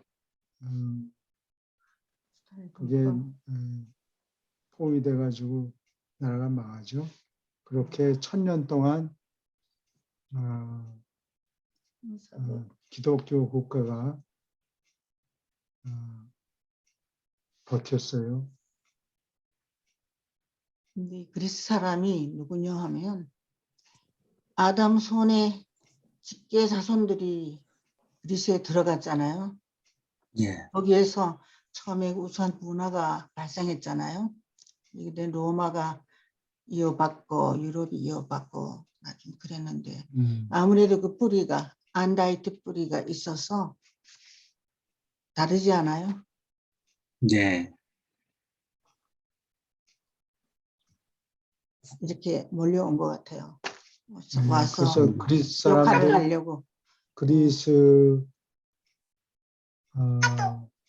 그게 포위돼 가지고 나라가 망하죠. 그렇게 1000년 동안 기독교 국가가 버텼어요. 근데 그리스 사람이 누구냐 하면 아담 손의 직계 자손들이 그리스에 들어갔잖아요. 예. 거기에서 처음에 우선 문화가 발생했잖아요. 이게 로마가 이어받고 유럽이 이어받고 나중에 그랬는데 아무래도 그 뿌리가 안다이트 뿌리가 있어서 다르지 않아요? 예. 이렇게 몰려온 것 같아요. 와서 그래서 그리스 역할을 사람들 하려고. 그리스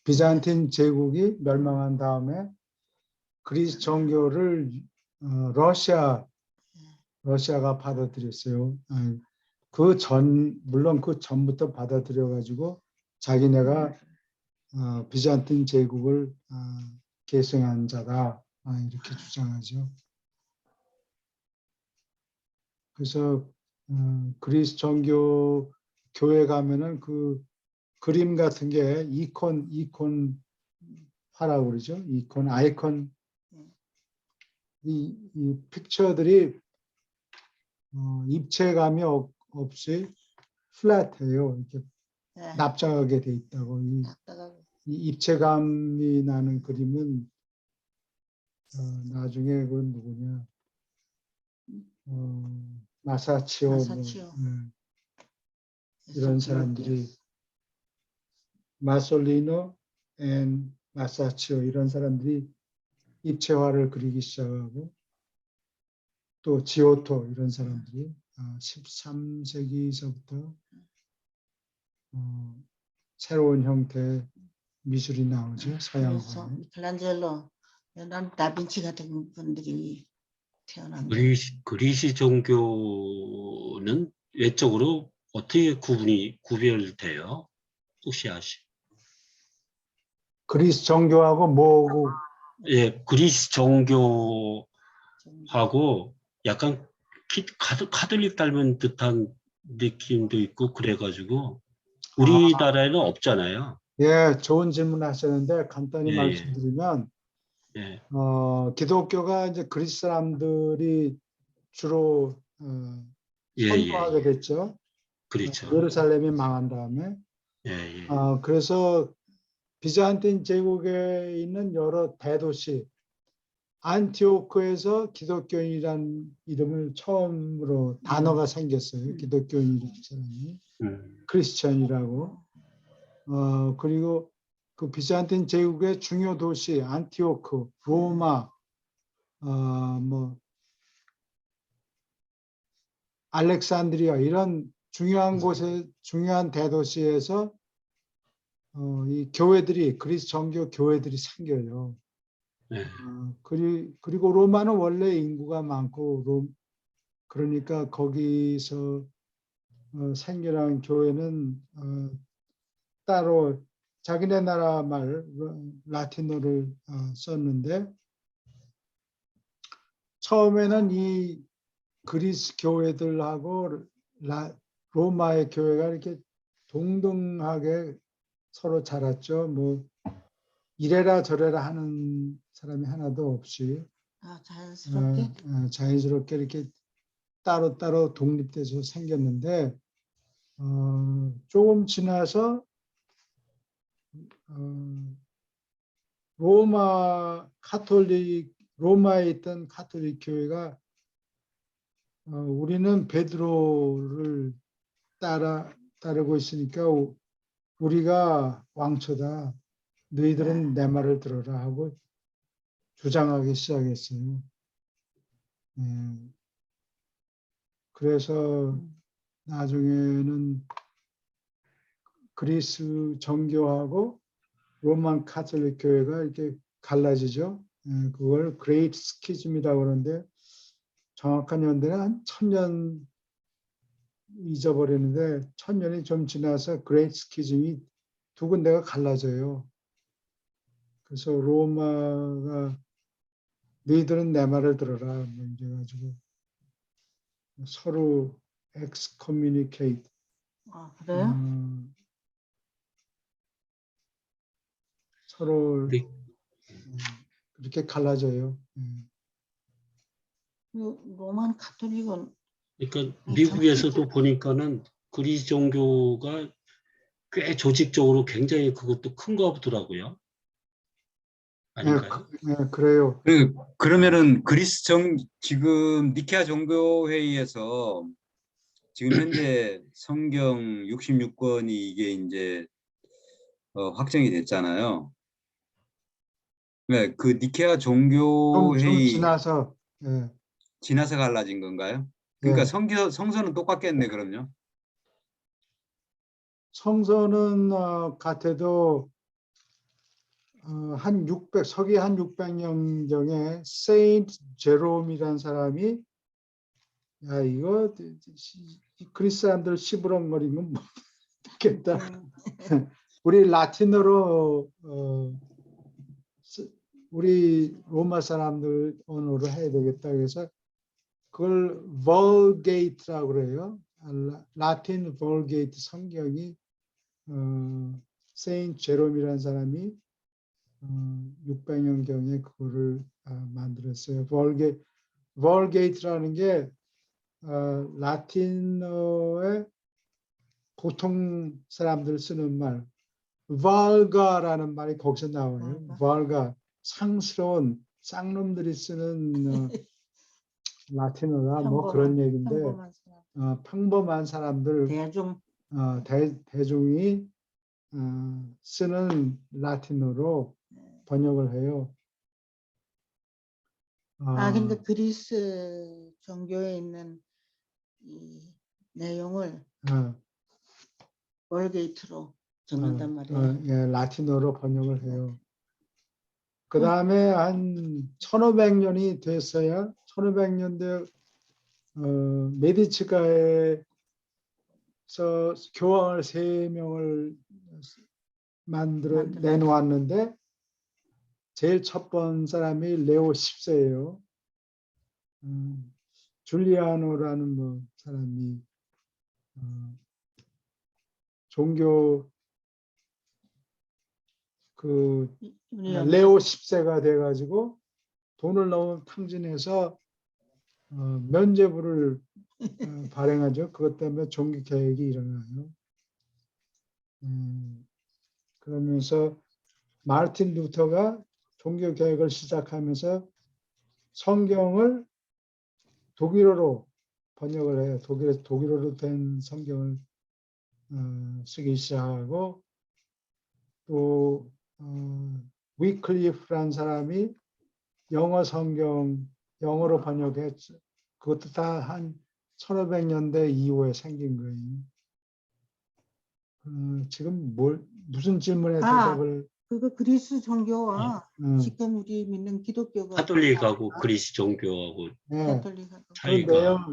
비잔틴 제국이 멸망한 다음에 그리스 정교를 러시아가 받아들였어요. 물론 그 전부터 받아들여 가지고 자기네가 비잔틴 제국을 계승한 자다 이렇게 주장하죠. 그래서 그리스 정교 교회 가면은 그 그림 같은 게 이콘화라고 그러죠. 아이콘 이 픽처들이 입체감이 없이 플랫해요. 이렇게 네. 납작하게 돼 있다고. 이 입체감이 나는 그림은 나중에 그 누구냐 마사치오 마사치오. 이런 사람들이 마솔리노 앤 마사치오 이런 사람들이 입체화를 그리기 시작하고 또 지오토 이런 사람들이 13세기서부터 새로운 형태의 미술이 나오죠. 그래서 서양화에. 미켈란젤로, 레오나르도 다빈치 같은 분들이 태어난 거예요. 그리시 종교는 외적으로 어떻게 구별돼요? 혹시 그리스 정교하고 뭐하고 예, 그리스 종교하고 약간 카톨릭 닮은 듯한 느낌도 있고 그래가지고 우리나라에는 없잖아요. 예, 좋은 질문 하셨는데 간단히 예, 예. 말씀드리면 예, 기독교가 이제 그리스 사람들이 주로 예, 선포하게 예. 됐죠. 그렇죠. 예루살렘이 망한 다음에 예, 예. 그래서 비잔틴 제국에 있는 여러 대도시 안티오크에서 기독교인이라는 이름을 처음으로 단어가 생겼어요. 기독교인이라는 사람이 크리스천이라고. 그리고 그 비잔틴 제국의 중요 도시 안티오크, 로마, 알렉산드리아 이런 중요한 곳에 중요한 대도시에서 이 교회들이 그리스 정교 교회들이 생겨요. 네. 그리고 로마는 원래 인구가 많고 그러니까 거기서 생겨난 교회는 따로 자기네 나라 말 라틴어를 썼는데 처음에는 이 그리스 교회들하고 로마의 교회가 이렇게 동등하게 서로 자랐죠. 뭐 이래라 저래라 하는 사람이 하나도 없이 자연스럽게. 자연스럽게 이렇게 따로따로 독립돼서 생겼는데 조금 지나서 로마에 있던 카톨릭 교회가 우리는 베드로를 따르고 있으니까 우리가 왕초다. 너희들은 내 말을 들어라 하고 주장하기 시작했어요. 그래서 나중에는 그리스 정교하고 로만 카톨릭 교회가 이렇게 갈라지죠. 그걸 그레이트 스키즘이라고 그러는데 정확한 연대는 한 1000년 잊어버리는데 1000년이 좀 지나서 그레이트 스키즘이 두 군데가 갈라져요. 그래서 로마가 너희들은 내 말을 들어라 뭐 이래 가지고 서로 excommunicate 그래요? 서로 근데 그렇게 갈라져요. 로만 카톨릭은 그러니까 미국에서도 보니까는 그리스 종교가 꽤 조직적으로 굉장히 그것도 큰가 보더라고요. 아닌가요? 그래요. 그러면은 지금 니케아 종교회의에서 지금 현재 성경 66권이 이게 이제 확정이 됐잖아요. 네, 그 니케아 좀 종교회의 지나서 갈라진 건가요? 그러니까 성서는 똑같겠네, 그럼요. 성서는 같아도 서기 한 600년경에 세인트 제롬이라는 사람이 야 이거 그리스 사람들 시부렁거리면 못겠다. 우리 라틴어로 우리 로마 사람들 언어로 해야 되겠다. 그래서 그걸 벌게이트라고 그래요. 라틴 벌게이트 성경이 세인트 제롬이라는 사람이 600년경에 그거를 만들었어요. 벌게이트라는 게 라틴어의 보통 사람들 쓰는 말, vulgar라는 말이 거기서 나와요. vulgar, 상스러운 쌍놈들이 쓰는 라틴어나 뭐 그런 얘기인데 평범한 사람들, 대중이 쓰는 라틴어로 번역을 해요. 근데 그리스 종교에 있는 이 내용을 월게이트로 정한단 말이에요. 예, 라틴어로 번역을 해요. 그 다음에 한 1500년이 됐어야 1500년대 메디치가에서 교황을 3명을 내놓았는데 제일 첫 번 사람이 레오 10세예요. 줄리아노라는 뭐 사람이 종교 레오 10세가 돼가지고 돈을 너무 탕진해서 면죄부를 발행하죠. 그것 때문에 종교 개혁이 일어나요. 그러면서 마르틴 루터가 종교 개혁을 시작하면서 성경을 독일어로 번역을 해요. 독일어로 된 성경을 쓰기 시작하고 또 위클리프라는 사람이 영어 성경 영어로 번역했죠. 그것도 다 한 1500년대 이후에 생긴 거예요. 지금 무슨 질문에 대답을 그거 그리스 종교와 음, 지금 우리 믿는 기독교가 카톨릭하고 그리스 종교하고 네, 카톨릭하고 그 차이가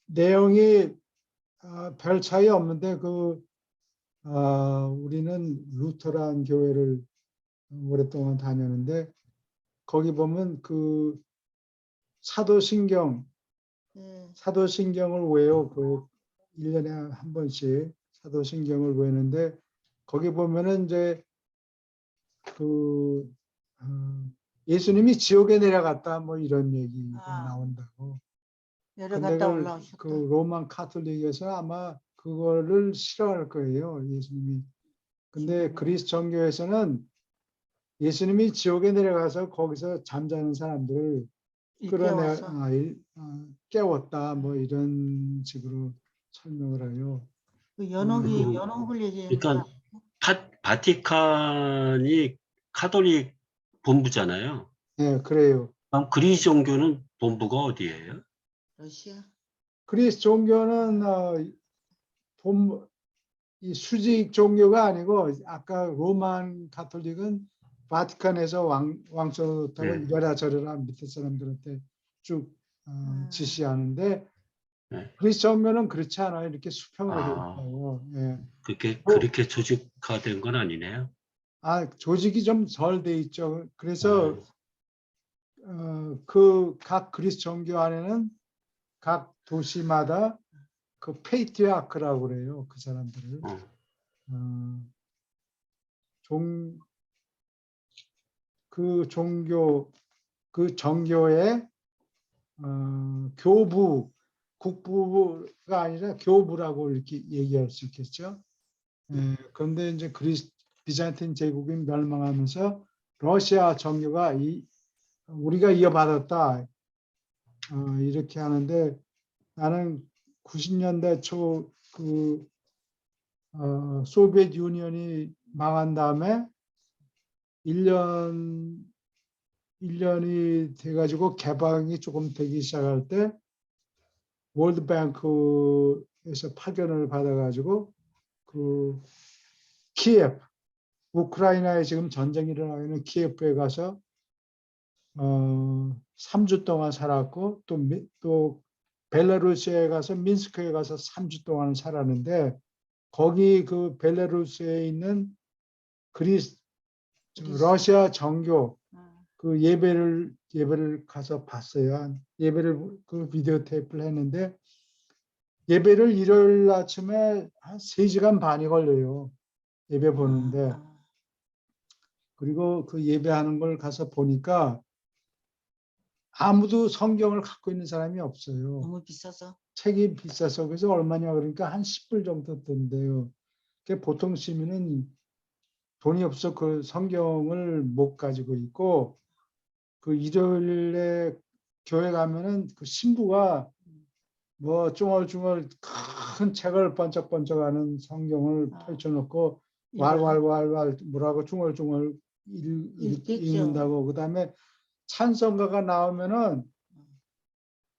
내용이 별 차이 없는데 우리는 루터란 교회를 오랫동안 다녔는데 거기 보면 그 사도신경을 외워 1년에 한 번씩 사도신경을 외우는데 거기 보면은 이제 예수님이 지옥에 내려갔다 뭐 이런 얘기가 나온다고. 내려갔다 근데 올라오셨다. 그 로만 카톨릭에서 아마 그거를 싫어할 거예요, 예수님이. 근데 그리스 정교에서는 예수님이 지옥에 내려가서 거기서 잠자는 사람들을 끌어내 일깨워서. 깨웠다 뭐 이런 식으로 설명을 해요. 그 연옥이 그- 연옥 흘려진 그러니까 사람. 바티칸이 카톨릭 본부잖아요. 네, 그래요. 그럼 그리스 종교는 본부가 어디예요? 러시아. 그리스 종교는 이 수직 종교가 아니고 아까 로만 가톨릭은 바티칸에서 왕조타고 네. 이래라 저래라 밑에 사람들한테 쭉 지시하는데 네. 그리스 종교는 그렇지 않아요. 이렇게 수평으로 돼 아. 있다고. 예. 그렇게 조직화된 건 아니네요. 조직이 좀 덜 돼 있죠. 그래서 그 각 그리스 종교 안에는 각 도시마다 그 페이트리아크라고 그래요. 그 사람들을. 그 종교, 그 정교의 교부, 국부가 아니라 교부라고 이렇게 얘기할 수 있겠죠. 그런데 이제 비잔틴 제국이 멸망하면서 러시아 정교가 우리가 이어받았다 이렇게 하는데 나는 90년대 초 소비에트 유니언이 망한 다음에 1년이 돼가지고 개방이 조금 되기 시작할 때 월드뱅크에서 파견을 받아가지고 그 키예프, 우크라이나에 지금 전쟁이 일어나고 있는 키예프에 가서 3주 동안 살았고 또 벨라루스에 가서 민스크에 가서 3주 동안 살았는데 거기 그 벨라루스에 있는 러시아 정교 그 예배를 가서 봤어요. 예배를 그 비디오 테이프를 했는데 예배를 일요일 아침에 한 3시간 반이 걸려요. 예배 보는데 그리고 그 예배하는 걸 가서 보니까 아무도 성경을 갖고 있는 사람이 없어요. 너무 비싸서. 책이 비싸서 그래서 얼마냐 그러니까 한 10불 정도 든대요. 보통 시민은 돈이 없어 그 성경을 못 가지고 있고 그 일요일에 교회 가면은 그 신부가 뭐 중얼중얼 큰 책을 번쩍번쩍하는 성경을 펼쳐놓고 왈왈왈왈 뭐라고 중얼중얼 읽는다고. 그다음에 찬송가가 나오면은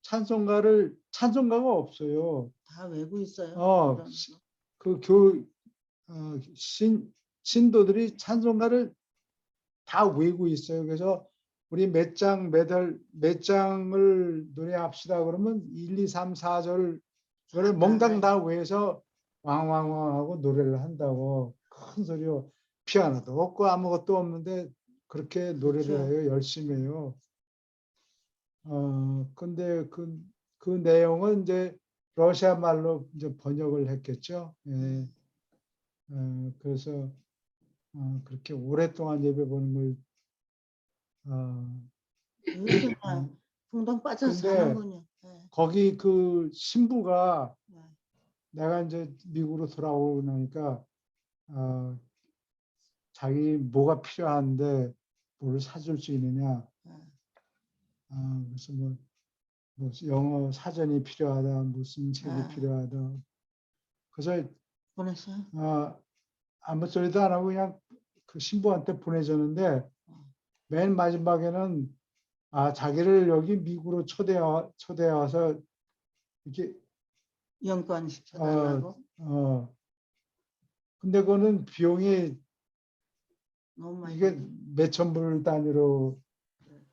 찬송가가 없어요. 다 외고 있어요. 신도들이 찬송가를 다 외우고 있어요. 그래서 우리 몇 장을 노래합시다 그러면 1, 2, 3, 4절 노래 몽당 다 외워서 왕왕왕 하고 노래를 한다고. 큰 소리로 피아노도 없고 아무것도 없는데 그렇게 노래를 그렇죠. 해요. 열심히 해요. 근데 그 내용은 이제 러시아 말로 이제 번역을 했겠죠. 예. 그래서 그렇게 오랫동안 예배 보는 걸 이렇게 그냥 붕덩 빠져서 근데 사는군요. 거기 그 신부가 네. 내가 이제 미국으로 돌아오고 나니까 자기 뭐가 필요한데 뭘 사줄 수 있느냐. 그래서 뭐 영어 사전이 필요하다, 무슨 책이 필요하다. 그래서 보냈어요. 아무 소리도 안 하고 그냥 그 신부한테 보내줬는데 맨 마지막에는 자기를 여기 미국으로 초대해와서 이렇게 연관 시켜달라고. 근데 그거는 비용이 너무 많이 이게 들어. 몇천 불 단위로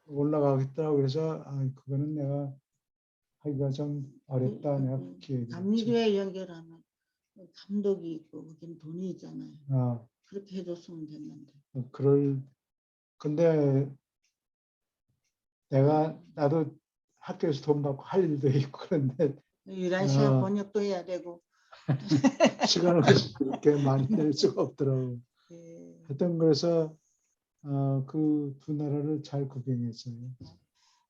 올라가겠더라고. 그래서 그거는 내가 하기가 좀 어렵다. 내가 그렇게 얘기했지. 감리교회 연결하면 감독이 있고 거기는 돈이 있잖아요. 그렇게 해줬으면 됐는데. 근데 나도 학교에서 돈 받고 할 일도 있고 그런데 11시간 번역도 해야 되고. 시간을 그렇게 많이 낼 수가 없더라고. 예. 하여튼 그래서 그 두 나라를 잘 구경했어요.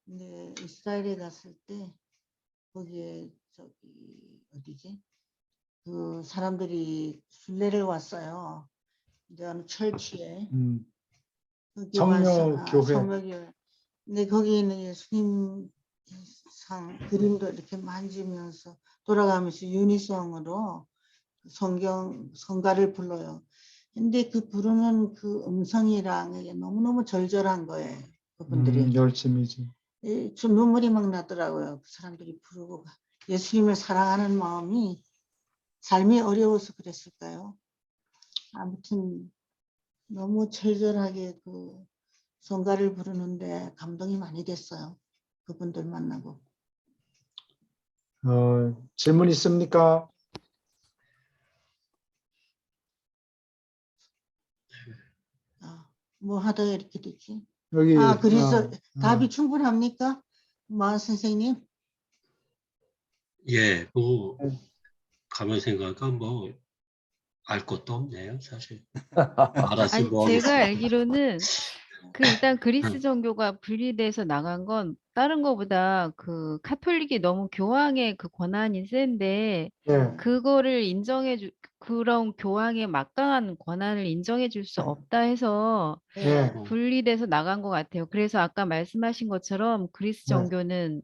근데 이스라엘에 갔을 때 거기에 저기 어디지? 그 사람들이 순례를 왔어요. 이제 어느 철치에 거기 와서 성묘교회. 성묘교회. 근데 거기 있는 예수님 상 그림도 이렇게 만지면서 돌아가면서 유니송으로 성가를 불러요. 근데 그 부르는 그 음성이랑 이게 너무너무 절절한 거예요. 그분들이. 열심이지. 좀 눈물이 막 나더라고요. 그 사람들이 부르고 예수님을 사랑하는 마음이 삶이 어려워서 그랬을까요? 아무튼 너무 절절하게 그 성가를 부르는데 감동이 많이 됐어요. 그분들 만나고. 질문 있습니까? 뭐 하다가 이렇게 됐지? 여기 그래서 답이 충분합니까? 마 선생님? 예, 뭐 네. 가만 생각하니까 뭐 알 것도 없네요, 사실. 알아서 아니, 뭐 제가 하겠습니까? 알기로는 일단 그리스 종교가 분리돼서 나간 건 다른 거보다 그 카톨릭이 너무 교황의 그 권한이 센데 예, 그거를 그런 교황의 막강한 권한을 인정해 줄 수 없다 해서 예, 분리돼서 나간 것 같아요. 그래서 아까 말씀하신 것처럼 그리스 네. 정교는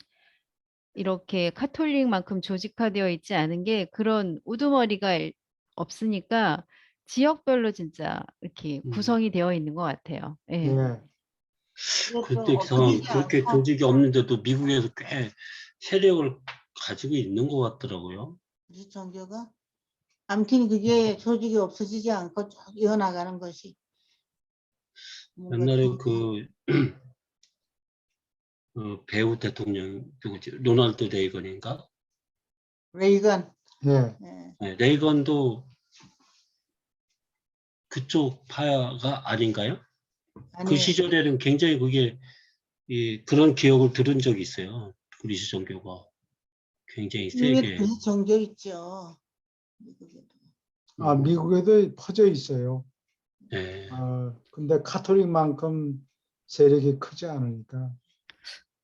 이렇게 카톨릭만큼 조직화되어 있지 않은 게 그런 우두머리가 없으니까 지역별로 진짜 이렇게 구성이 되어 있는 것 같아요. 예. 예. 근데 이상 그렇게 조직이 없는데도 미국에서 꽤 세력을 가지고 있는 것 같더라고요. 그리스 종교가 아무튼 그게 조직이 없어지지 않고 쭉 이어나가는 것이 뭔가 옛날에 그 배우 대통령 누구지? 로널드 레이건인가? 레이건. 예. 예. 네, 레이건도 그쪽 파가 아닌가요? 그 아니 시절에는 굉장히 그게 그런 기억을 들은 적이 있어요. 그리스 종교가 굉장히 세게. 그리스 종교 있죠. 미국에도. 미국에도 퍼져 있어요. 예. 근데 카톨릭만큼 세력이 크지 않으니까.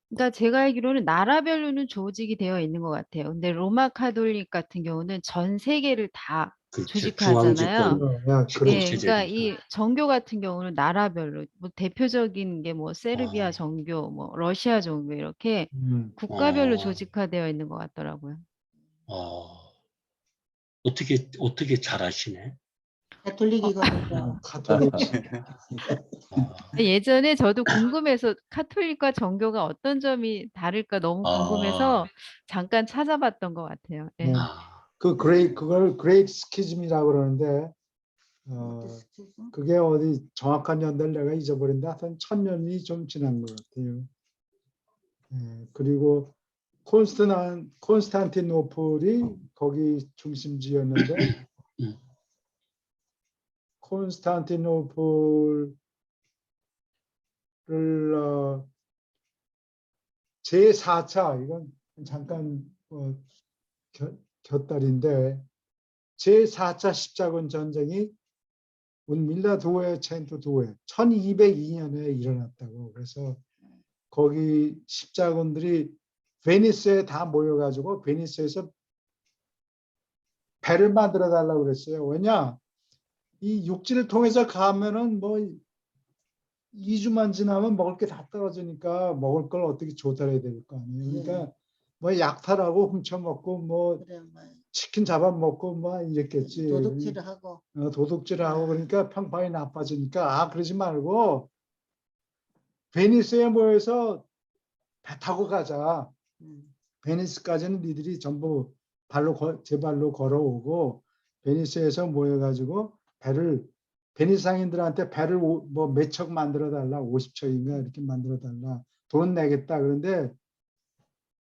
그러니까 제가 알기로는 나라별로는 조직이 되어 있는 것 같아요. 근데 로마 카톨릭 같은 경우는 전 세계를 다 그렇죠. 조직화하잖아요. 예, 집권 예, 그러니까 체제니까. 이 정교 같은 경우는 나라별로 뭐 대표적인 게 뭐 세르비아 정교, 뭐 러시아 정교 이렇게 국가별로 조직화되어 있는 것 같더라고요. 어떻게 잘 아시네? 가톨릭이거든요. 카톨릭. 예전에 저도 궁금해서 카톨릭과 정교가 어떤 점이 다를까 너무 궁금해서 잠깐 찾아봤던 것 같아요. 예. 네. 그걸 그레이트 스키즘이라고 그러는데 그게 어디 정확한 연대를 내가 잊어버린다. 하여튼 1000년이 좀 지난 것 같아요. 예, 그리고 콘스탄티노플이 거기 중심지였는데 콘스탄티노플을 제4차 이건 잠깐 곁다리인데 제4차 십자군 전쟁이 운밀라 도에 첸토 도에 1202년에 일어났다고. 그래서 거기 십자군들이 베니스에 다 모여가지고 베니스에서 배를 만들어 달라고 그랬어요. 왜냐? 이 육지를 통해서 가면은 뭐 2주만 지나면 먹을 게 다 떨어지니까 먹을 걸 어떻게 조달해야 될 거 아니에요. 그러니까 뭐 약탈하고 훔쳐먹고 뭐 그래, 치킨 잡아먹고 뭐 이랬겠지. 도둑질을 하고. 도둑질하고 그러니까 평판이 나빠지니까 그러지 말고 베니스에 모여서 배 타고 가자. 음. 베니스까지는 니들이 전부 제 발로 걸어오고 베니스에서 모여가지고 베니스 상인들한테 배를 뭐 몇 척 만들어 달라, 50척인가 이렇게 만들어 달라, 돈 내겠다. 그런데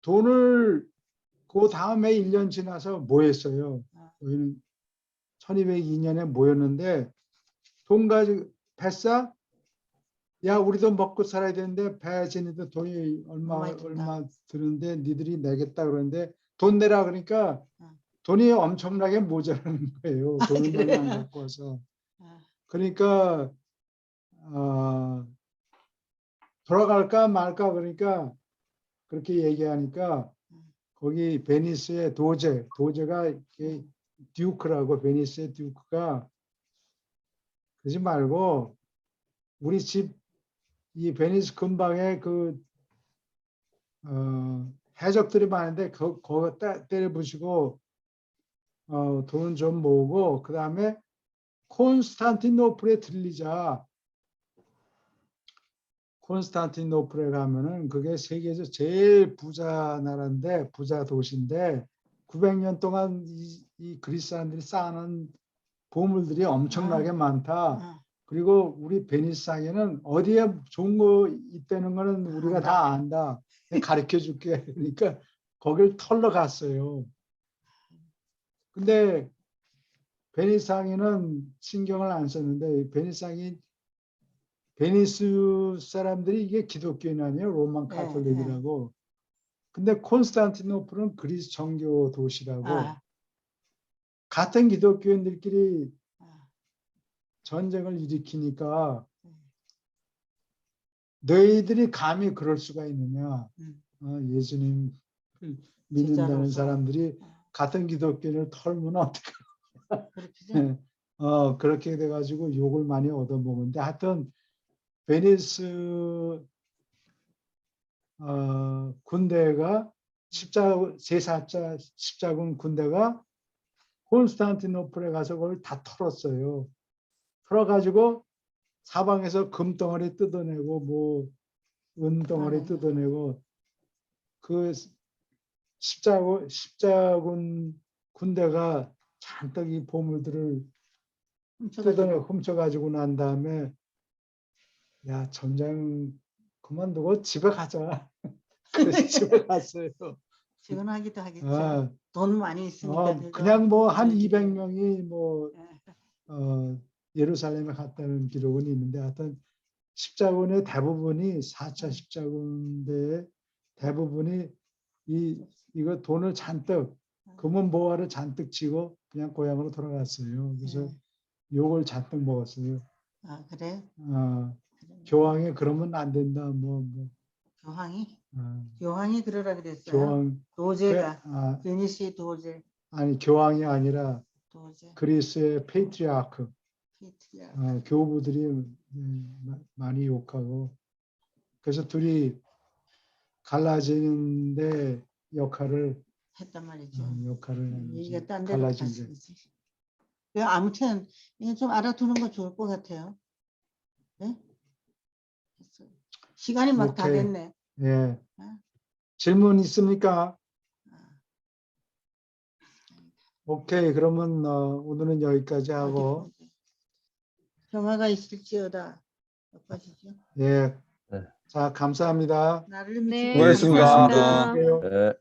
돈을 그 다음에 1년 지나서 모였어요. 저희는 1202년에 모였는데 돈 가지고 뱃사? 야, 우리도 먹고 살아야 되는데 배 지니도 돈이 얼마 든다. 얼마 드는데 니들이 내겠다 그러는데 돈 내라 그러니까 어. 돈이 엄청나게 모자라는 거예요. 돈을 많이 안 그래요? 갖고 와서. 아, 그러니까 돌아갈까 말까 그러니까 그렇게 얘기하니까 거기 베니스의 도제가 이게 듀크라고, 베니스의 듀크가 그러지 말고 우리 집 이 베니스 근방에 해적들이 많은데 거기 때려 부시고 돈 좀 모으고 그 다음에 콘스탄티노플에 들리자. 콘스탄티노플에 가면은 그게 세계에서 제일 부자 나라인데, 부자 도시인데 900년 동안 이 그리스 사람들이 쌓아놓은 보물들이 엄청나게 많다. 그리고 우리 베니스상에는 어디에 좋은 거 있다는 거는 우리가 다 안다. 가르쳐 줄게. 그러니까 거길 털러 갔어요. 근데 베니스상에는 신경을 안 썼는데 베니스 사람들이 이게 기독교인 아니에요? 로만 네, 카톨릭이라고. 근데 콘스탄티노플은 그리스 정교 도시라고. 아, 같은 기독교인들끼리 아, 전쟁을 일으키니까 너희들이 감히 그럴 수가 있느냐. 예수님 믿는다는 제자로서. 사람들이 같은 기독교인을 털면 어떡해. 그렇죠. 그렇게 돼가지고 욕을 많이 얻어먹는데 하여튼 베니스 군대가 십자군 군대가 콘스탄티노플에 가서 그걸 다 털었어요. 털어가지고 사방에서 금덩어리 뜯어내고 뭐 은덩어리 뜯어내고 그 십자군 군대가 잔뜩 이 보물들을 훔쳐가지고 난 다음에 야, 전쟁 그만두고 집에 가자. 그래서 집에 갔어요. 지원하기도 하겠죠. 아, 돈 많이 있으니까. 그냥 뭐 한 저기- 200명이 뭐 예. 예루살렘에 갔다는 기록은 있는데 하여튼 십자군의 대부분이 4차 십자군대의 대부분이 이거 돈을 잔뜩 금은 보화를 잔뜩 치고 그냥 고향으로 돌아갔어요. 그래서 욕을 잔뜩 먹었어요. 아, 그래? 교황이 그러면 안 된다. 뭐. 교황이? 어, 교황이 그러라 그랬어요. 교황 도제가. 베니스의 도제. 아니 교황이 아니라 도제. 그리스의 페트리아크. 페트리아. 교부들이 많이 욕하고 그래서 둘이 갈라지는데 역할을 했단 말이죠. 이제 딴 데로 갈라진 게. 갔는지. 아무튼 이거 좀 알아두는 거 좋을 것 같아요. 네? 시간이 막 다 오케이. 됐네. 예. 질문 있습니까? 오케이. 그러면 오늘은 여기까지 하고. 평화가 있을지어다. 여기까지죠. 예. 네. 자, 감사합니다. 나를 네, 미치고 수고하셨습니다. 감사합니다. 예. 네.